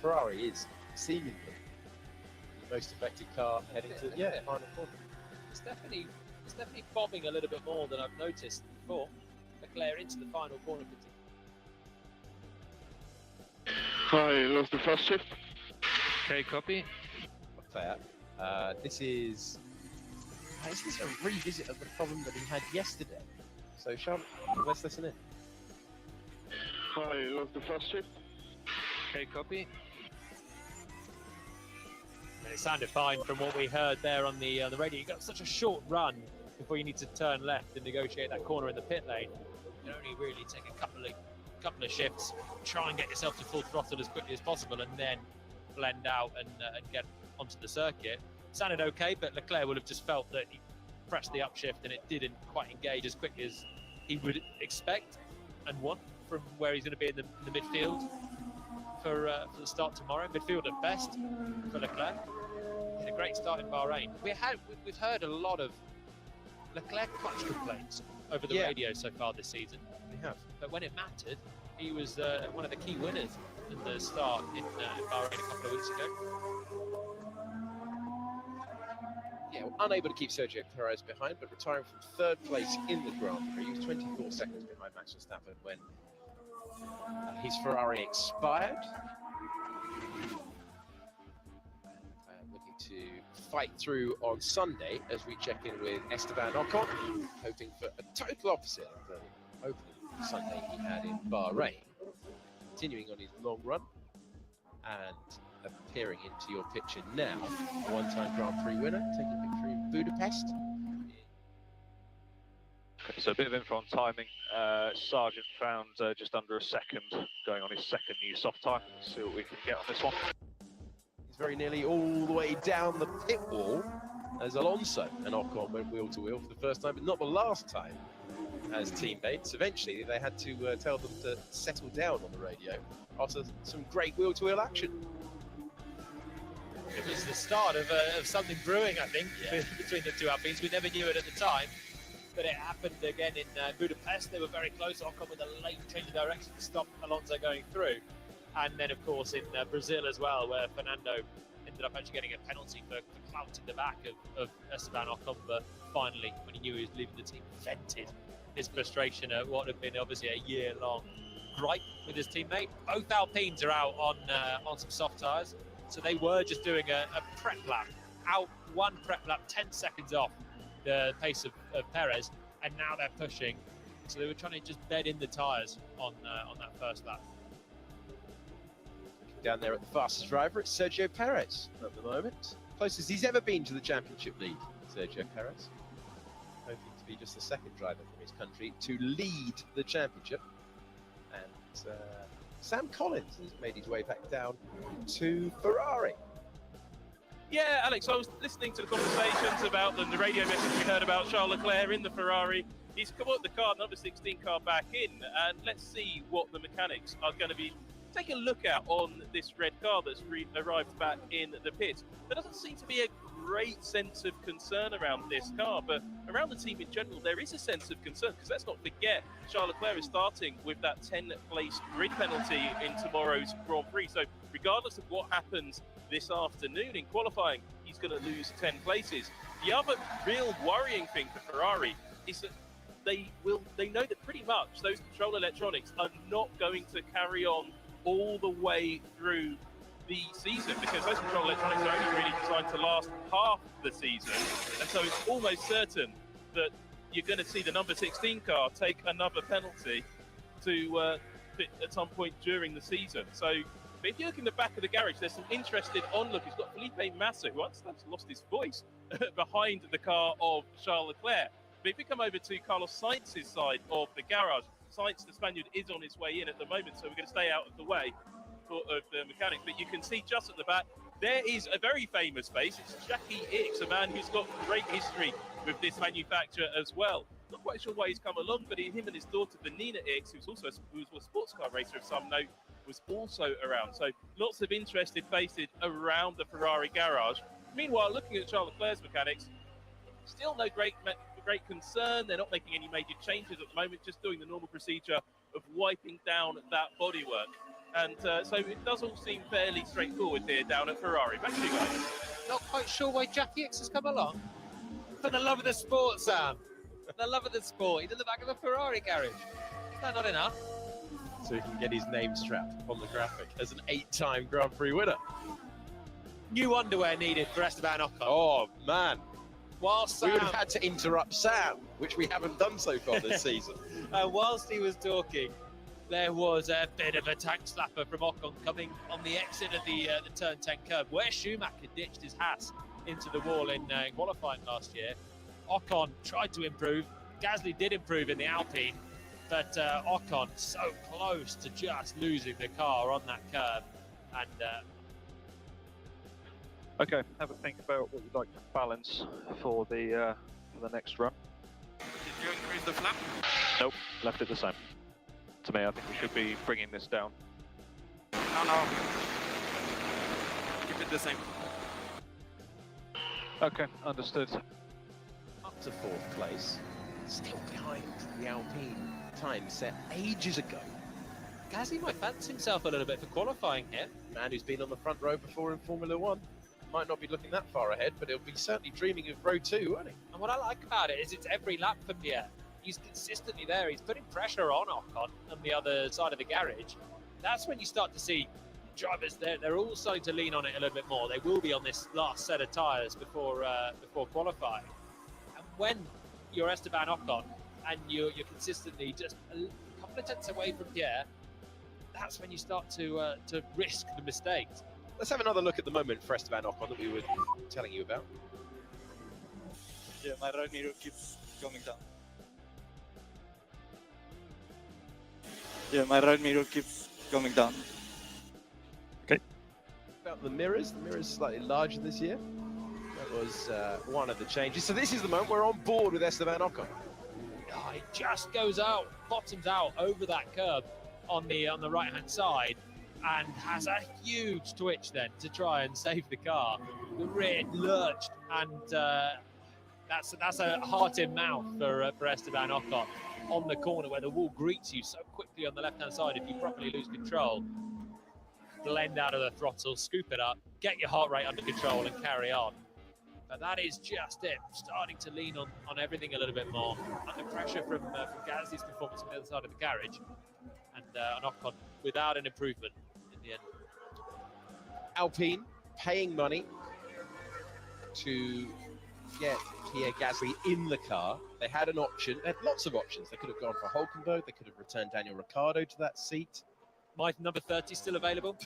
Ferrari is seemingly the most effective car heading to the final corner. It's definitely bobbing a little bit more than I've noticed before. Leclerc into the final corner. Hi, lost the first shift. Okay, copy. Leclerc, this is a revisit of the problem that he had yesterday. So, Sean, let's listen in. Hi, lost the first shift. Okay, copy. And it sounded fine from what we heard there on the radio. You got such a short run before you need to turn left and negotiate that corner in the pit lane. You can only really take a couple of shifts, try and get yourself to full throttle as quickly as possible, and then blend out and get onto the circuit. Sounded okay, but Leclerc would have just felt that he pressed the upshift and it didn't quite engage as quickly as he would expect and want from where he's going to be in the midfield for the start tomorrow. Midfield at best for Leclerc. He had a great start in Bahrain. We've heard a lot of Leclerc clutch complaints over the radio so far this season. We have. But when it mattered, He was one of the key winners at the start in Bahrain a couple of weeks ago. Yeah, well, unable to keep Sergio Perez behind, but retiring from third place in the Grand Prix. He was 24 seconds behind Max Verstappen when his Ferrari expired. Looking to fight through on Sunday as we check in with Esteban Ocon, hoping for a total opposite of the opening Sunday he had in Bahrain. Continuing on his long run and appearing into your picture now, a one-time Grand Prix winner, taking victory in Budapest. Okay, so a bit of info on timing. Sargent found just under a second, going on his second new soft tyre. Let's see what we can get on this one. He's very nearly all the way down the pit wall as Alonso and Ocon went wheel to wheel for the first time, but not the last time as teammates. Eventually they had to tell them to settle down on the radio after some great wheel-to-wheel action. It was the start of something brewing, I think, between the two Alpines. We never knew it at the time, but it happened again in Budapest. They were very close. Ocon with a late change of direction to stop Alonso going through. And then, of course, in Brazil as well, where Fernando ended up actually getting a penalty for clouting the back of Esteban Ocon, but finally, when he knew he was leaving the team, vented his frustration at what had been obviously a year-long gripe with his teammate. Both Alpines are out on some soft tyres, so they were just doing a prep lap, out one prep lap, 10 seconds off the pace of Perez, and now they're pushing. So they were trying to just bed in the tyres on that first lap. Down there at the fastest driver, it's Sergio Perez at the moment. Closest he's ever been to the championship lead, Sergio Perez. Hoping to be just the second driver from his country to lead the championship. And Sam Collins has made his way back down to Ferrari. Yeah, Alex, I was listening to the conversations about the radio message we heard about Charles Leclerc in the Ferrari. He's brought the car, number 16 car, back in, and let's see what the mechanics are going to be taking a look at on this red car that's arrived back in the pit. There doesn't seem to be a great sense of concern around this car, but around the team in general, there is a sense of concern, because let's not forget, Charles Leclerc is starting with that 10th-place grid penalty in tomorrow's Grand Prix. So regardless of what happens this afternoon in qualifying, he's going to lose 10 places. The other real worrying thing for Ferrari is that they know that pretty much those control electronics are not going to carry on all the way through the season, because those control electronics are only really designed to last half the season, and so it's almost certain that you're going to see the number 16 car take another penalty to at some point during the season. So if you look in the back of the garage, there's some interested onlook. He's got Felipe Massa, who once lost his voice, behind the car of Charles Leclerc. But if we come over to Carlos Sainz's side of the garage, Sainz, the Spaniard, is on his way in at the moment, so we're going to stay out of the way of the mechanics. But you can see just at the back, there is a very famous face. It's Jackie Ickx, a man who's got great history with this manufacturer as well. Not quite sure why he's come along, but him and his daughter, Vanina Ickx, who's also a sports car racer of some note, was also around. So lots of interested faces around the Ferrari garage. Meanwhile, looking at Charles Leclerc's mechanics, still no great concern. They're not making any major changes at the moment, just doing the normal procedure of wiping down that bodywork. And so it does all seem fairly straightforward here down at Ferrari. Back to you guys. Not quite sure why Jackie Ickx has come along. For the love of the sport, Sam. For the love of the sport. He's in the back of a Ferrari garage. Is that not enough? So he can get his name strapped on the graphic as an 8-time Grand Prix winner. New underwear needed for Esteban Ocon. Oh, man. Whilst we would have had to interrupt Sam, which we haven't done so far this season. Whilst he was talking, there was a bit of a tank slapper from Ocon coming on the exit of the turn 10 curve, where Schumacher ditched his Haas into the wall in qualifying last year. Ocon tried to improve. Gasly did improve in the Alpine, but Ocon so close to just losing the car on that curve. And okay, have a think about what you'd like to balance for the next run. Did you increase the flap? Nope, left it the same. To me, I think we should be bringing this down. No. Keep it the same. Okay, understood. Up to 4th place, still behind the Alpine time set ages ago. Gasly might fancy himself a little bit for qualifying here. Man who's been on the front row before in Formula One. Might not be looking that far ahead, but he'll be certainly dreaming of row 2, won't he? And what I like about it is it's every lap for Pierre. He's consistently there. He's putting pressure on Ocon on the other side of the garage. That's when you start to see drivers, they're all starting to lean on it a little bit more. They will be on this last set of tyres before qualifying. And when you're Esteban Ocon and you're consistently just a couple of tenths away from Pierre, that's when you start to risk the mistakes. Let's have another look at the moment for Esteban Ocon that we were telling you about. Yeah, my right mirror keeps coming down. Yeah, my right mirror keeps coming down. Okay. About the mirrors slightly larger this year. That was one of the changes. So this is the moment we're on board with Esteban Ocon. Oh, it just goes out, bottoms out over that curb on the right-hand side, and has a huge twitch then to try and save the car. The rear lurched, and that's a heart in mouth for Esteban Ocon on the corner where the wall greets you so quickly on the left-hand side. If you properly lose control, blend out of the throttle, scoop it up, get your heart rate under control and carry on. But that is just it, starting to lean on everything a little bit more, under pressure from Gasly's performance on the other side of the garage, and Ocon without an improvement in the end. Alpine paying money to get Pierre Gasly in the car. They had an option, they had lots of options. They could have gone for Hulkenberg, they could have returned Daniel Ricciardo to that seat. My number 30 still available.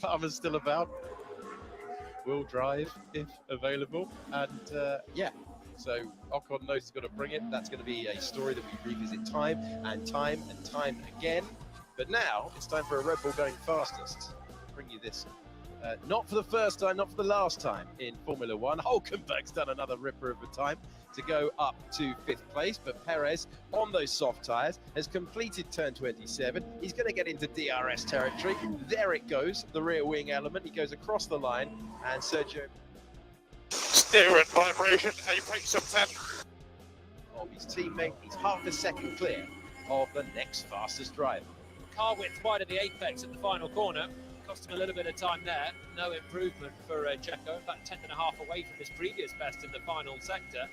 Palmer's still about. Will drive if available. And yeah, so Ocon knows he's got to bring it. That's going to be a story that we revisit time and time and time again. But now it's time for a Red Bull going fastest. Bring you this. Not for the first time, not for the last time in Formula One. Hulkenberg's done another ripper of a time to go up to 5th place, but Perez on those soft tyres has completed turn 27. He's going to get into DRS territory. There it goes, the rear wing element. He goes across the line, and Sergio... Steering vibration, apex of 10. Of his teammate, he's half a second clear of the next fastest driver. Car width wide of the apex at the final corner. Cost him a little bit of time there. No improvement for Checo. In fact, 10.5 away from his previous best in the final sector.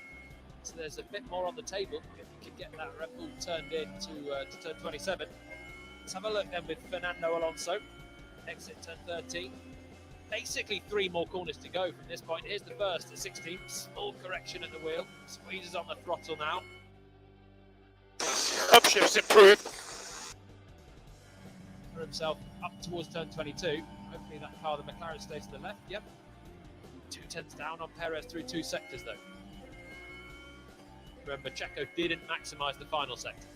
So there's a bit more on the table if he can get that Red Bull turned in to turn 27. Let's have a look then with Fernando Alonso. Exit turn 13. Basically 3 more corners to go from this point. Here's the first at 16. Small correction at the wheel. Squeezes on the throttle now. Upshifts improved. For himself up towards turn 22. Hopefully that car, the McLaren, stays to the left. Yep. 2 tenths down on Perez through 2 sectors though. Remember, Checo didn't maximise the final sector.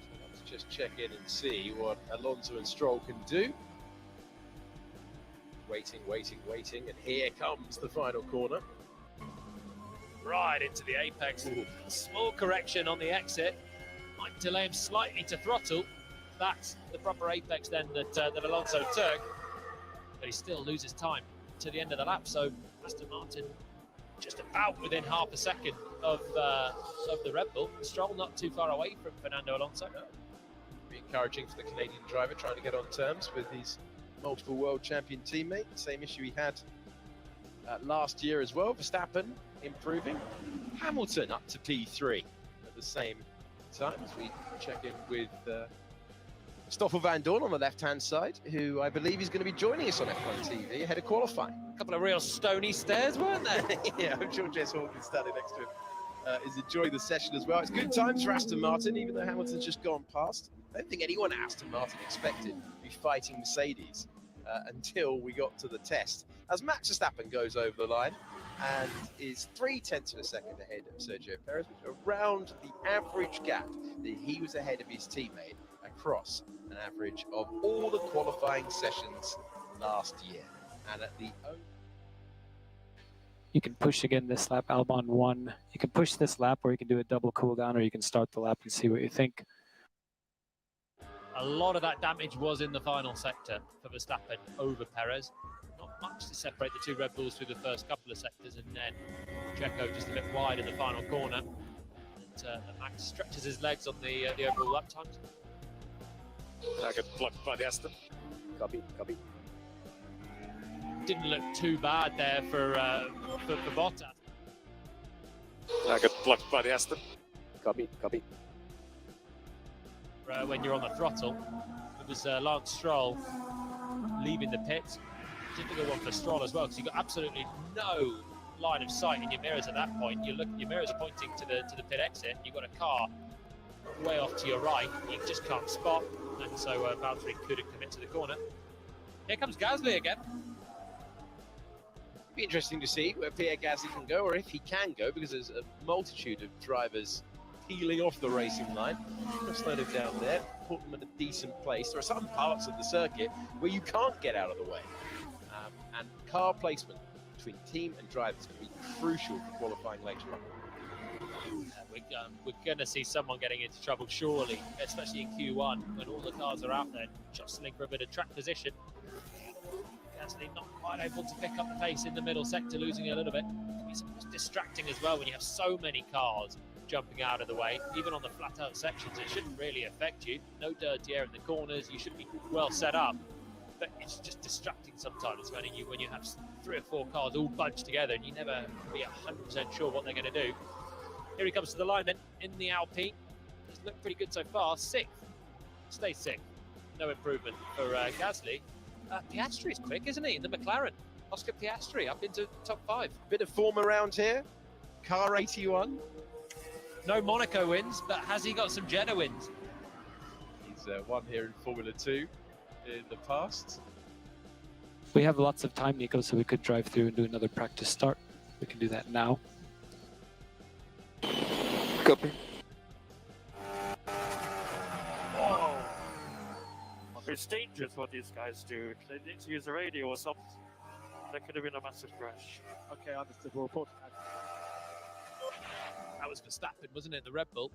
So let's just check in and see what Alonso and Stroll can do. Waiting, and here comes the final corner. Right into the apex. Ooh. Small correction on the exit. Might delay him slightly to throttle. That's the proper apex then that Alonso took. But he still loses time to the end of the lap. So Aston Martin just about within half a second of the Red Bull. Stroll not too far away from Fernando Alonso. Be encouraging for the Canadian driver trying to get on terms with his multiple world champion teammate. Same issue he had last year as well. Verstappen improving. Hamilton up to P3 at the same time as we check in with Stoffel Van Dorn on the left-hand side, who I believe is going to be joining us on F1 TV ahead of qualifying. A couple of real stony stairs, weren't there? Yeah, I'm sure Jess Hawkins standing next to him is enjoying the session as well. It's good times for Aston Martin, even though Hamilton's just gone past. I don't think anyone at Aston Martin expected to be fighting Mercedes until we got to the test. As Max Verstappen goes over the line and is 0.3 of a second ahead of Sergio Perez, which is around the average gap that he was ahead of his teammate across an average of all the qualifying sessions last year. And at the you can push again this lap, Albon 1. You can push this lap, or you can do a double cooldown, or you can start the lap and see what you think. A lot of that damage was in the final sector for Verstappen over Perez. Not much to separate the 2 Red Bulls through the first couple of sectors, and then Checo just a bit wide in the final corner. And Max stretches his legs on the overall lap times. I got blocked by the Aston. Copy, copy. Didn't look too bad there for Bottas. I got blocked by the Aston. Copy, copy. When you're on the throttle, it was Lance Stroll leaving the pits. Difficult one for Stroll as well, because you've got absolutely no line of sight in your mirrors at that point. Your mirrors are pointing to the pit exit. You've got a car way off to your right. You just can't spot, and so Valtteri couldn't commit to the corner. Here comes Gasly again. Be interesting to see where Pierre Gasly can go, or if he can go, because there's a multitude of drivers peeling off the racing line. Just slowed him down there, put them in a decent place. There are some parts of the circuit where you can't get out of the way. And car placement between team and drivers can be crucial for qualifying later on. We're going to see someone getting into trouble, surely, especially in Q1, when all the cars are out there jostling for a bit of track position. Gasly not quite able to pick up the pace in the middle sector, losing a little bit. It's distracting as well when you have so many cars jumping out of the way. Even on the flat out sections, it shouldn't really affect you. No dirty air in the corners, you should be well set up. But it's just distracting sometimes when you have 3 or 4 cars all bunched together and you never be 100% sure what they're going to do. Here he comes to the line then in the Alpine. He's looked pretty good so far. 6th. Stay 6th. No improvement for Gasly. Piastri's quick, isn't he? In the McLaren. Oscar Piastri up into top 5. Bit of form around here. Car 81. No Monaco wins, but has he got some Jeddah wins? He's won here in Formula 2 in the past. We have lots of time, Nico, so we could drive through and do another practice start. We can do that now. Copy. Whoa. It's dangerous what these guys do. They need to use a radio or something. That could have been a massive crash. Okay, understood. We'll report that. That was Verstappen, wasn't it? The Red Bull.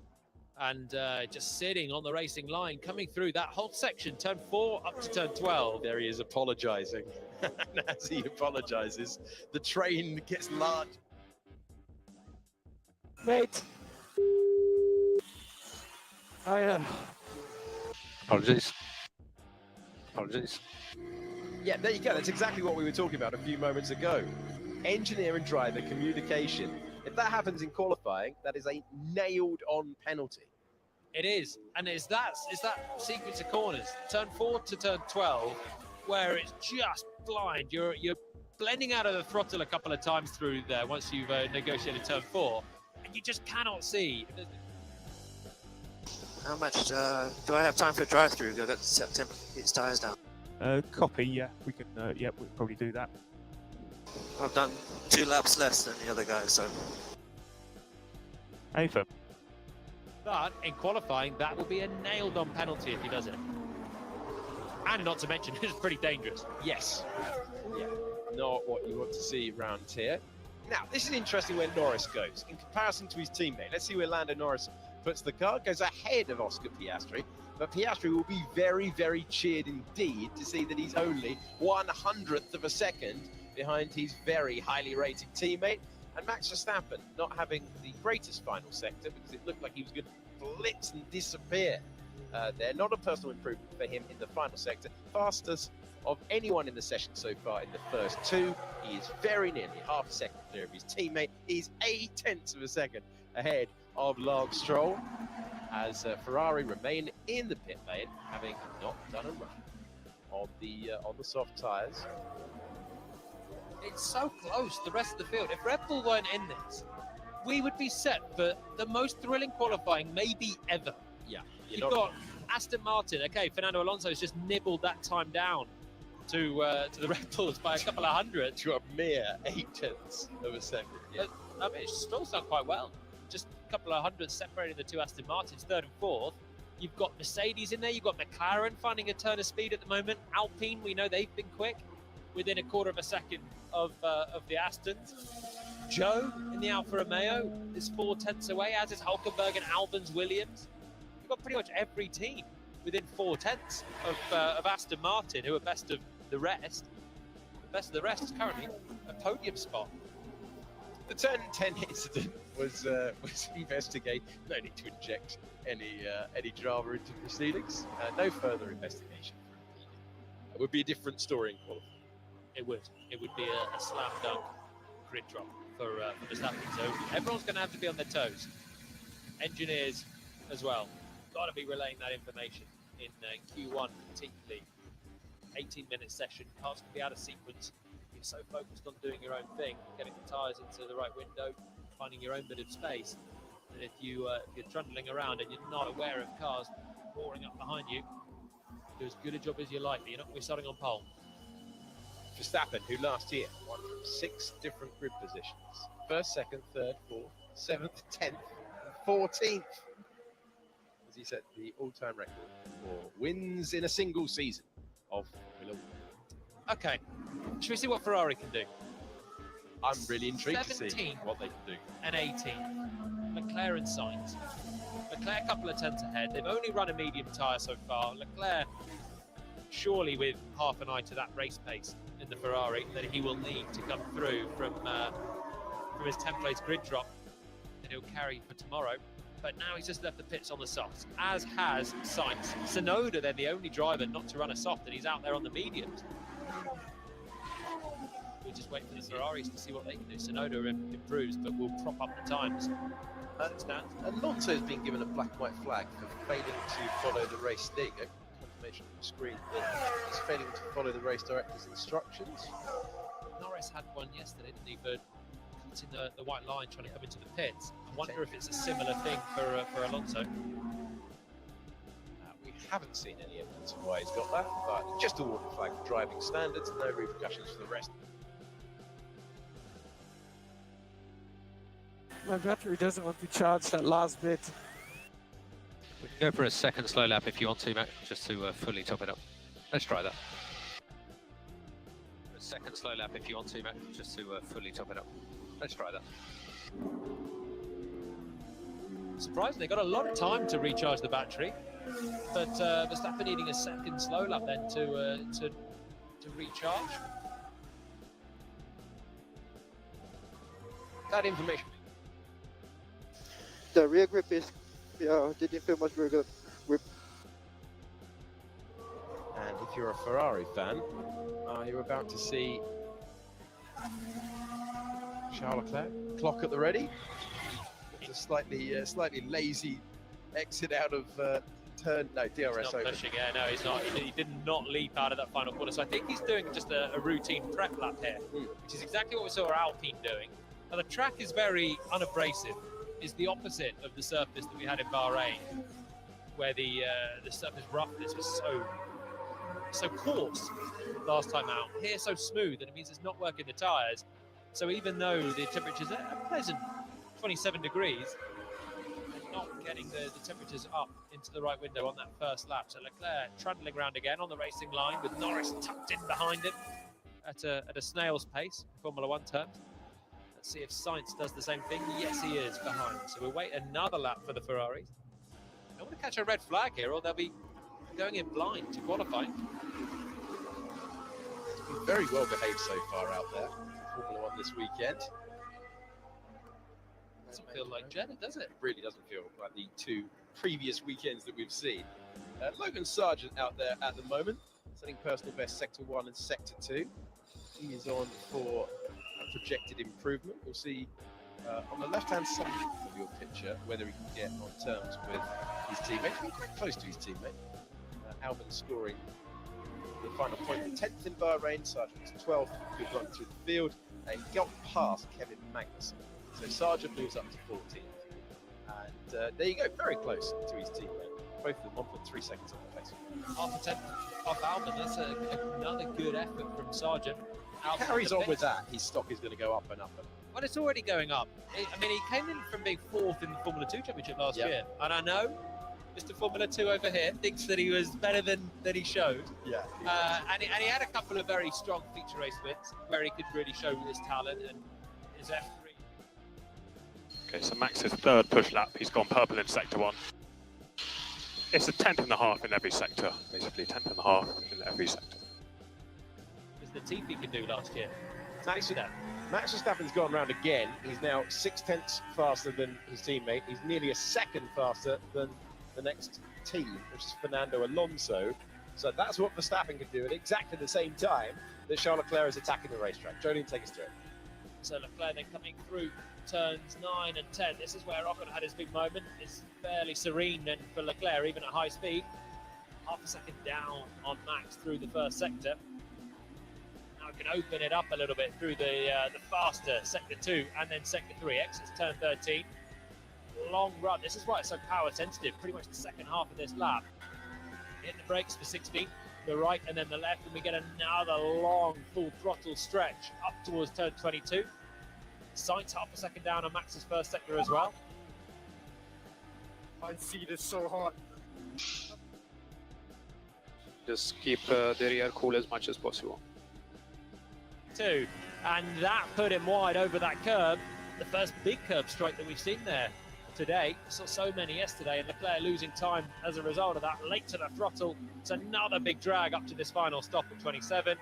And just sitting on the racing line, coming through that whole section, turn 4 up to turn 12. There he is apologising. And as he apologises, the train gets large. Mate. Apologies. Apologies. Yeah, there you go. That's exactly what we were talking about a few moments ago. Engineer and driver communication. If that happens in qualifying, that is a nailed-on penalty. It is, and it's that sequence of corners, turn 4 to turn 12, where it's just blind. You're blending out of the throttle a couple of times through there once you've negotiated turn 4, and you just cannot see. How much do I have time for a drive-through? I've got September to get his tyres down. Copy, yeah, we can, yeah, we'll probably do that. I've done 2 laps less than the other guys, so. Hey, But in qualifying, that will be a nailed-on penalty if he does it. And not to mention, it's pretty dangerous. Yes. Yeah. Not what you want to see around here. Now, this is interesting where Norris goes. In comparison to his teammate, let's see where Lando Norris puts the car. Goes ahead of Oscar Piastri. But Piastri will be very, very cheered indeed to see that he's only 1/100th of a second behind his very highly rated teammate. And Max Verstappen not having the greatest final sector because it looked like he was going to blitz and disappear there. Not a personal improvement for him in the final sector. Fastest of anyone in the session so far in the first 2. He is very nearly half a second clear of his teammate. He's 0.8 of a second ahead of Lance Stroll as Ferrari remain in the pit lane, having not done a run on the soft tyres. It's so close, the rest of the field. If Red Bull weren't in this, we would be set for the most thrilling qualifying maybe ever. Yeah. You've got Aston Martin. Okay, Fernando Alonso's just nibbled that time down to the Red Bulls by a couple of hundred. To a mere 0.8 of a second. Yeah. I mean, it's still done quite well. Just a couple of hundreds separating the 2 Aston Martins, 3rd and 4th. You've got Mercedes in there. You've got McLaren finding a turn of speed at the moment. Alpine, we know they've been quick, within 1/4 of a second of the Astons. Joe in the Alfa Romeo is 4/10 away, as is Hulkenberg and Albans Williams. You've got pretty much every team within 4/10 of Aston Martin, who are best of the rest. The best of the rest is currently a podium spot. The turn 10 incident was investigated. No need to inject any drama into proceedings. No further investigation. It would be a different story in qualifying. It would. It would be a slam dunk grid drop for Verstappen. So everyone's going to have to be on their toes. Engineers as well. Got to be relaying that information in Q1 particularly. 18-minute session, cars can be out of sequence. You're so focused on doing your own thing, getting the tyres into the right window, finding your own bit of space, that if you're trundling around and you're not aware of cars pouring up behind you, do as good a job as you like, but you're not going to be starting on pole. Verstappen, who last year won from 6 different grid positions. 1st, 2nd, 3rd, 4th, 7th, 10th, and 14th. As he set the all-time record for wins in a single season of Formula 1. Okay, should we see what Ferrari can do? I'm really intrigued to see what they can do. And 18. Leclerc and Sainz. Leclerc a couple of tenths ahead. They've only run a medium tyre so far. Leclerc, surely with half an eye to that race pace in the Ferrari, that he will need to come through from his 10th place grid drop that he'll carry for tomorrow. But now he's just left the pits on the softs, as has Sainz. Tsunoda, they're the only driver not to run a soft, and he's out there on the mediums. We'll just wait for the Ferraris to see what they can do. Tsunoda improves, but will prop up the times. Alonso's been given a black and white flag for failing to follow the race. There you go, confirmation on the screen that he's failing to follow the race director's instructions. Norris had one yesterday, didn't he, for cutting the white line trying to come into the pits. I wonder if it's a similar thing for Alonso. We haven't seen any evidence of why he's got that, but just a warning flag for driving standards, no repercussions for the rest. My battery doesn't want to charge that last bit. We can go for a second slow lap if you want to, Matt, just to fully top it up. Let's try that. A second slow lap if you want to, Matt, just to fully top it up. Let's try that. Surprisingly, got a lot of time to recharge the battery, but Verstappen needing a second slow lap then to recharge. That information. The rear grip is, didn't feel much very good. Grip. And if you're a Ferrari fan, you're about to see Charles Leclerc clock at the ready. It's a slightly lazy exit out of turn. No, DRS He's not over. pushing. Yeah, no, he's not. He did not leap out of that final corner. So I think he's doing just a routine prep lap here, which is exactly what we saw Alpine doing. Now the track is very unabrasive. Is the opposite of the surface that we had in Bahrain, where the surface roughness was so coarse last time out. Here, so smooth, and it means it's not working the tyres. So even though the temperatures are a pleasant 27 degrees, they're not getting the temperatures up into the right window on that first lap. So Leclerc trundling around again on the racing line with Norris tucked in behind him at a snail's pace in Formula 1 terms. Let's see if Sainz does the same thing. Yes, he is behind. So we'll wait another lap for the Ferraris. I want to catch a red flag here, or they'll be going in blind to qualifying. It's been very well behaved so far out there. Formula 1 this weekend. Doesn't feel like Jeddah, does it? It really doesn't feel like the 2 previous weekends that we've seen. Logan Sargent out there at the moment, setting personal best Sector 1 and Sector 2. He is on for a projected improvement. We'll see on the left-hand side of your picture whether he can get on terms with his teammate. He's quite close to his teammate. Albon scoring the final point, 10th in Bahrain. Sargent's 12th, good run through the field, and got past Kevin Magnussen. So Sargent moves up to 14th. And there you go, very close to his teammate. Both of them 1.3 seconds on the pace. Half a tenth off Albon. That's another good effort from Sargent. He carries on with that, his stock is going to go up and up. Well, it's already going up. I mean, he came in from being 4th in the Formula 2 Championship last year. And I know Mr. Formula 2 over here thinks that he was better than he showed. Yeah. And he had a couple of very strong feature race wins where he could really show his talent and his F3. Okay, so Max's 3rd push lap. He's gone purple in Sector 1. It's a 10th and a half in every sector, basically 10th and a half in every sector. It was the Latifi could do last year. Max Verstappen's gone round again. He's now 0.6 faster than his teammate. He's nearly a second faster than the next team, which is Fernando Alonso. So that's what Verstappen can do at exactly the same time that Charles Leclerc is attacking the racetrack. Jolene, take us through it. So Leclerc then coming through turns 9 and 10. This is where Ocon had his big moment. It's fairly serene then for Leclerc, even at high speed. Half a second down on Max through the first sector. Now we can open it up a little bit through the faster sector 2 and then sector 3. Exits turn 13. Long run. This is why it's so power sensitive. Pretty much the second half of this lap. Hit the brakes for 16, the right and then the left, and we get another long full throttle stretch up towards turn 22. Sainz half a second down on Max's first sector as well. I see this so hard. Just keep the rear cool as much as possible. And that put him wide over that curb. The first big curb strike that we've seen there today. Saw so many yesterday, and Leclerc losing time as a result of that. Late to the throttle. It's another big drag up to this final stop at 27.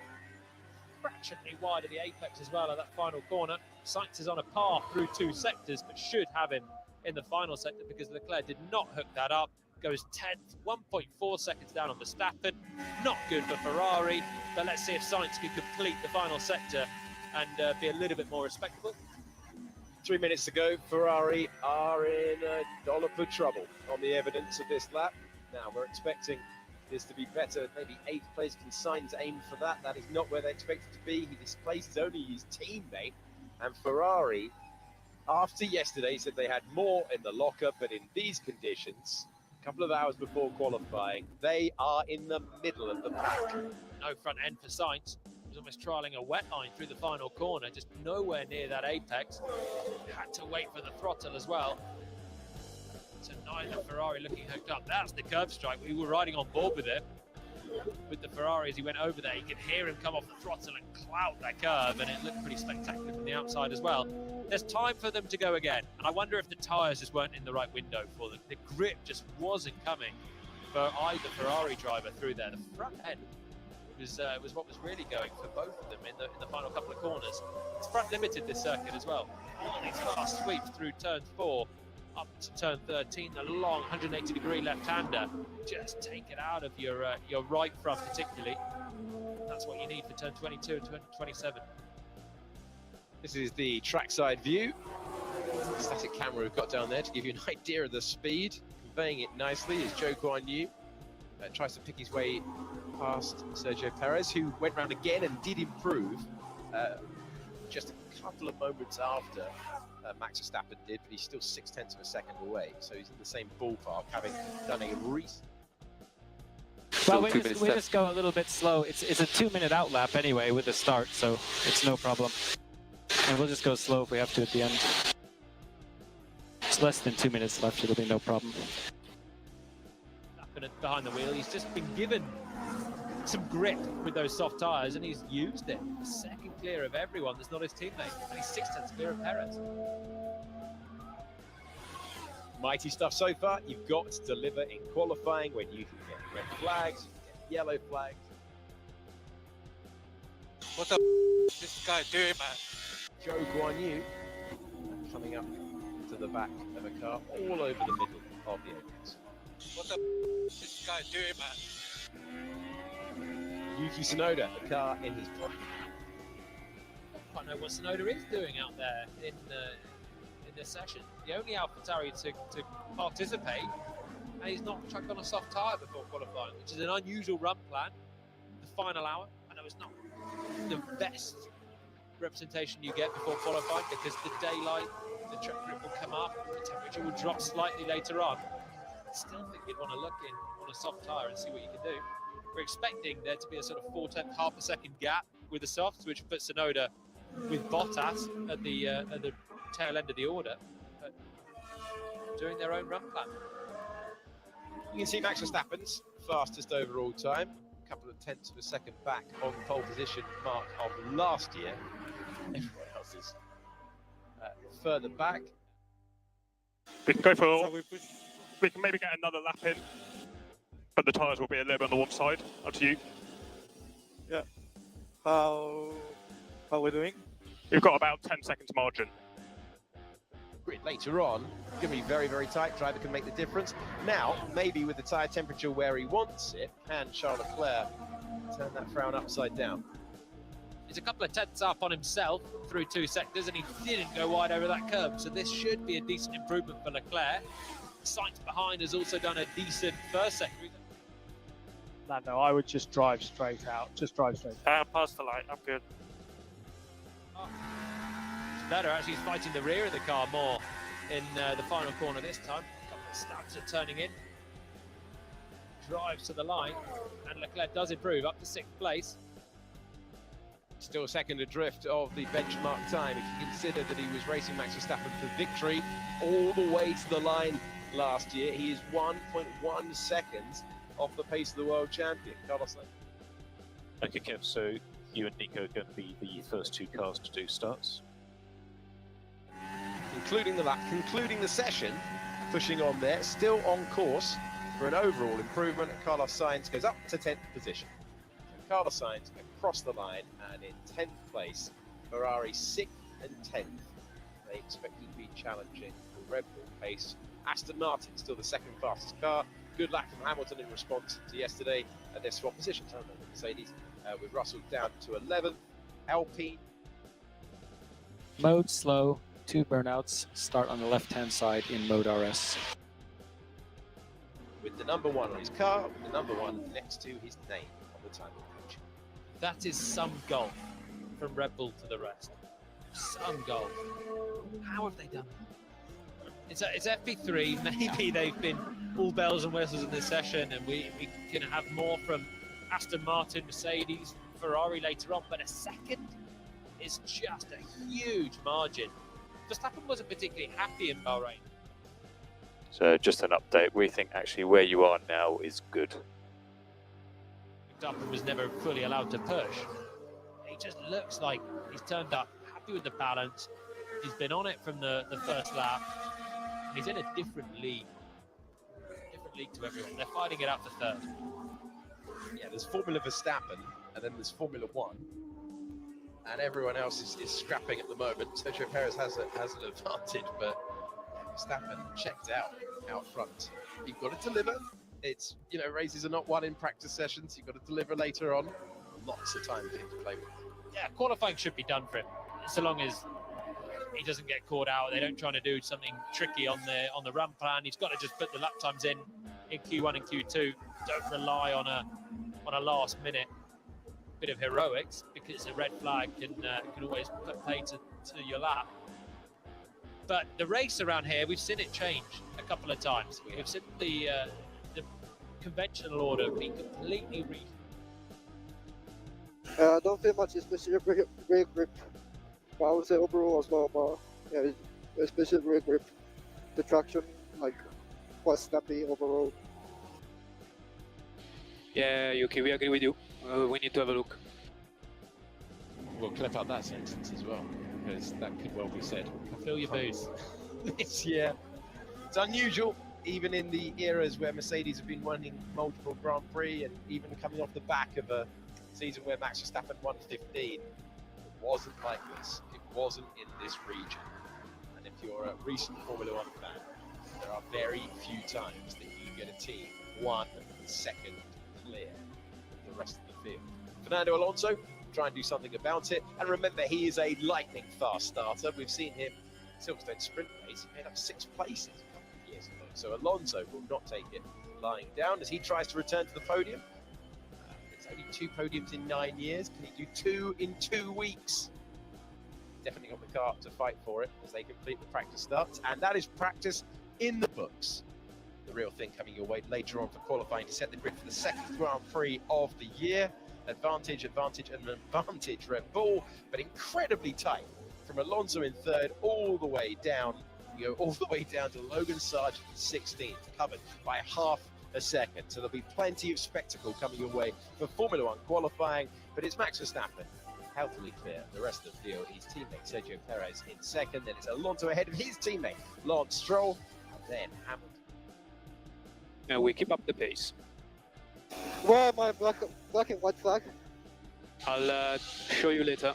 Fractionally wide of the apex as well at that final corner. Sainz is on a par through 2 sectors, but should have him in the final sector because Leclerc did not hook that up. Goes 10th, 1.4 seconds down on Verstappen. Not good for Ferrari, but let's see if Sainz can complete the final sector and be a little bit more respectable. 3 minutes to go. Ferrari are in a dollop of trouble on the evidence of this lap. Now, we're expecting this to be better. Maybe 8th place. Can Sainz aim for that? That is not where they expect it to be. He displaces only his teammate. And Ferrari, after yesterday, said they had more in the locker, but in these conditions, a couple of hours before qualifying, they are in the middle of the pack. No front end for Sainz. He's almost trialling a wet line through the final corner, just nowhere near that apex. Had to wait for the throttle as well. So neither Ferrari looking hooked up. That's the curb strike. We were riding on board with it. With the Ferrari as he went over there, you could hear him come off the throttle and clout that curve, and it looked pretty spectacular from the outside as well. There's time for them to go again, and I wonder if the tyres just weren't in the right window for them. The grip just wasn't coming for either Ferrari driver through there. The front end was what was really going for both of them in the final couple of corners. It's front limited this circuit as well. All these fast sweeps through turn 4 up to turn 13, the long 180-degree left-hander. Just take it out of your right front particularly. That's what you need for turn 22 and turn 27. This is the trackside view. Static camera we've got down there to give you an idea of the speed. Conveying it nicely is Zhou Guanyu. Tries to pick his way past Sergio Perez, who went round again and did improve just a couple of moments after Max Verstappen did, but he's still 0.6 of a second away, so he's in the same ballpark, having done a recent. Well, we just go a little bit slow. It's a 2-minute out lap anyway with the start, so it's no problem. And we'll just go slow if we have to at the end. It's less than 2 minutes left, it'll be no problem. Behind the wheel, he's just been given some grip with those soft tyres, and he's used it. Second clear of everyone that's not his teammate, and he's 0.6 clear of Perez. Mighty stuff so far. You've got to deliver in qualifying when you can get red flags, you get yellow flags. What the this guy doing, man? Zhou Guanyu coming up to the back of a car all over the middle of the apex. What the this guy doing, man? Yuki Tsunoda, the car in his pocket. I don't know what Tsunoda is doing out there in this session. The only AlphaTauri to participate, and he's not chucked on a soft tyre before qualifying, which is an unusual run plan. The final hour, I know it's not the best representation you get before qualifying because the daylight, the track grip will come up, the temperature will drop slightly later on. I still think you'd want to look in on a soft tyre and see what you can do. We're expecting there to be a sort of 0.4 half a second gap with the softs, which puts Tsunoda with Bottas at the tail end of the order, but doing their own run plan. You can see Max Verstappen's fastest overall time, a couple of tenths of a second back on the pole position mark of last year. Everyone else is further back. We can go for. We can maybe get another lap in, but the tyres will be a little bit on the warm side. Up to you. Yeah. How are we doing? You've got about 10 seconds margin. Later on, it's going to be very, very tight. Driver can make the difference. Now, maybe with the tyre temperature where he wants it, can Charles Leclerc turn that frown upside down? He's a couple of tenths up on himself through 2 sectors, and he didn't go wide over that curb. So this should be a decent improvement for Leclerc. Sainz behind has also done a decent first sector. No, I would just drive straight out. Just drive straight. Past the light, I'm good. It's better, actually, he's fighting the rear of the car more in the final corner this time. A couple of stabs are turning in. Drives to the line, and Leclerc does improve up to 6th place. Still second adrift of the benchmark time if you consider that he was racing Max Verstappen for victory all the way to the line last year. He is 1.1 seconds off the pace of the world champion, Carlos Sainz. Okay, Kev, so you and Nico are going to be the first 2 cars to do starts. Concluding the lap, concluding the session, pushing on there, still on course for an overall improvement. Carlos Sainz goes up to 10th position. Carlos Sainz across the line and in 10th place. Ferrari 6th and 10th. They expect to be challenging the Red Bull pace. Aston Martin still the second fastest car. Good lap from Hamilton in response to yesterday. And their swap positions, haven't they, with Mercedes, with Russell down to 11th. Alpine. Mode slow, 2 burnouts, start on the left-hand side in mode RS. With the number 1 on his car, with the number 1 next to his name on the timing page. That is some golf from Red Bull to the rest. Some golf. How have they done it? It's FP3. Maybe they've been all bells and whistles in this session, and we can have more from Aston Martin, Mercedes, Ferrari later on. But a second is just a huge margin. Verstappen wasn't particularly happy in Bahrain. So just an update, we think actually where you are now is good. Verstappen was never fully allowed to push. He just looks like he's turned up, happy with the balance. He's been on it from the first lap. He's in a different league. Different league to everyone. They're fighting it out for 3rd. Yeah, there's Formula Verstappen, and then there's Formula 1. And everyone else is scrapping at the moment. Sergio Perez has an advantage, but Verstappen checked out front. You've got to deliver. It's, you know, races are not won in practice sessions. You've got to deliver later on. Lots of time for him to play with. Yeah, qualifying should be done for him, so long as he doesn't get caught out. They don't try to do something tricky on the run plan. He's got to just put the lap times in Q1 and Q2. Don't rely on a last minute bit of heroics, because a red flag can always put pay to your lap. But the race around here, we've seen it change a couple of times. We've seen the conventional order be completely re. I don't feel much, especially rear grip. But I would say overall as well, but yeah, especially rear grip. The traction, like, quite snappy overall. Yeah, Yuki, we agree with you. We need to have a look. We'll clip out that sentence as well, because that could well be said. Fill your boots. This year, it's unusual, even in the eras where Mercedes have been winning multiple Grand Prix, and even coming off the back of a season where Max Verstappen won 15. It wasn't like this. It wasn't in this region. And if you're a recent Formula 1 fan, there are very few times that you get a team 1 second clear of the rest of the field. Fernando Alonso try and do something about it, and remember, he is a lightning fast starter. We've seen him Silverstone sprint race, he made up 6 places a couple of years ago. So Alonso will not take it lying down as he tries to return to the podium. It's only 2 podiums in 9 years. Can he do 2 in 2 weeks? Definitely got the car to fight for it as they complete the practice starts, and that is practice in the books. The real thing coming your way later on for qualifying to set the grid for the 2nd Grand Prix of the year. Advantage, and advantage Red Bull, but incredibly tight from Alonso in 3rd all the way down. You go all the way down to Logan Sargent in 16th, covered by half a second. So there'll be plenty of spectacle coming your way for Formula 1 qualifying, but it's Max Verstappen healthily clear. The rest of the field, his teammate Sergio Perez in 2nd, then it's Alonso ahead of his teammate Lance Stroll, and then Hamilton. Now we keep up the pace. Where am I? Black and white flag? I'll show you later.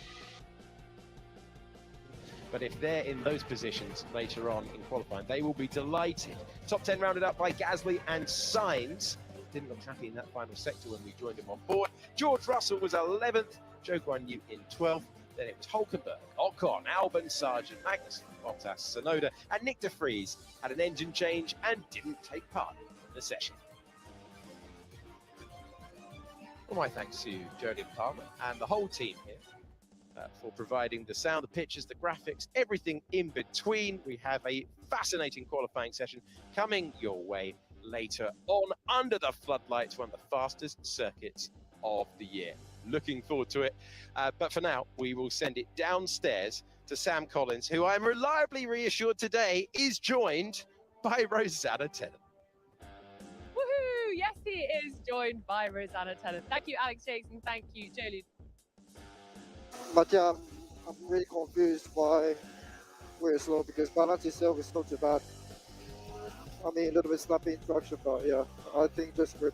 But if they're in those positions later on in qualifying, they will be delighted. Top 10 rounded up by Gasly and Sainz. Didn't look happy in that final sector when we joined him on board. George Russell was 11th, Zhou Guanyu in 12th. Then it was Hulkenberg, Ocon, Albon, Sargent, Magnussen, Bottas, Sonoda, and Nick de Vries had an engine change and didn't take part in the session. Well, my thanks to Jodie Palmer and the whole team here for providing the sound, the pictures, the graphics, everything in between. We have a fascinating qualifying session coming your way later on under the floodlights, one of the fastest circuits of the year. Looking forward to it. But for now, we will send it downstairs to Sam Collins, who I'm reliably reassured today is joined by Rosanna Tennant. Woohoo! Yes, he is joined by Rosanna Tennant. Thank you, Alex Jakes, and thank you, Jolie. But yeah, I'm really confused why we're slow, because balance itself is not too bad. I mean, a little bit snappy in traction, but yeah, I think just grip.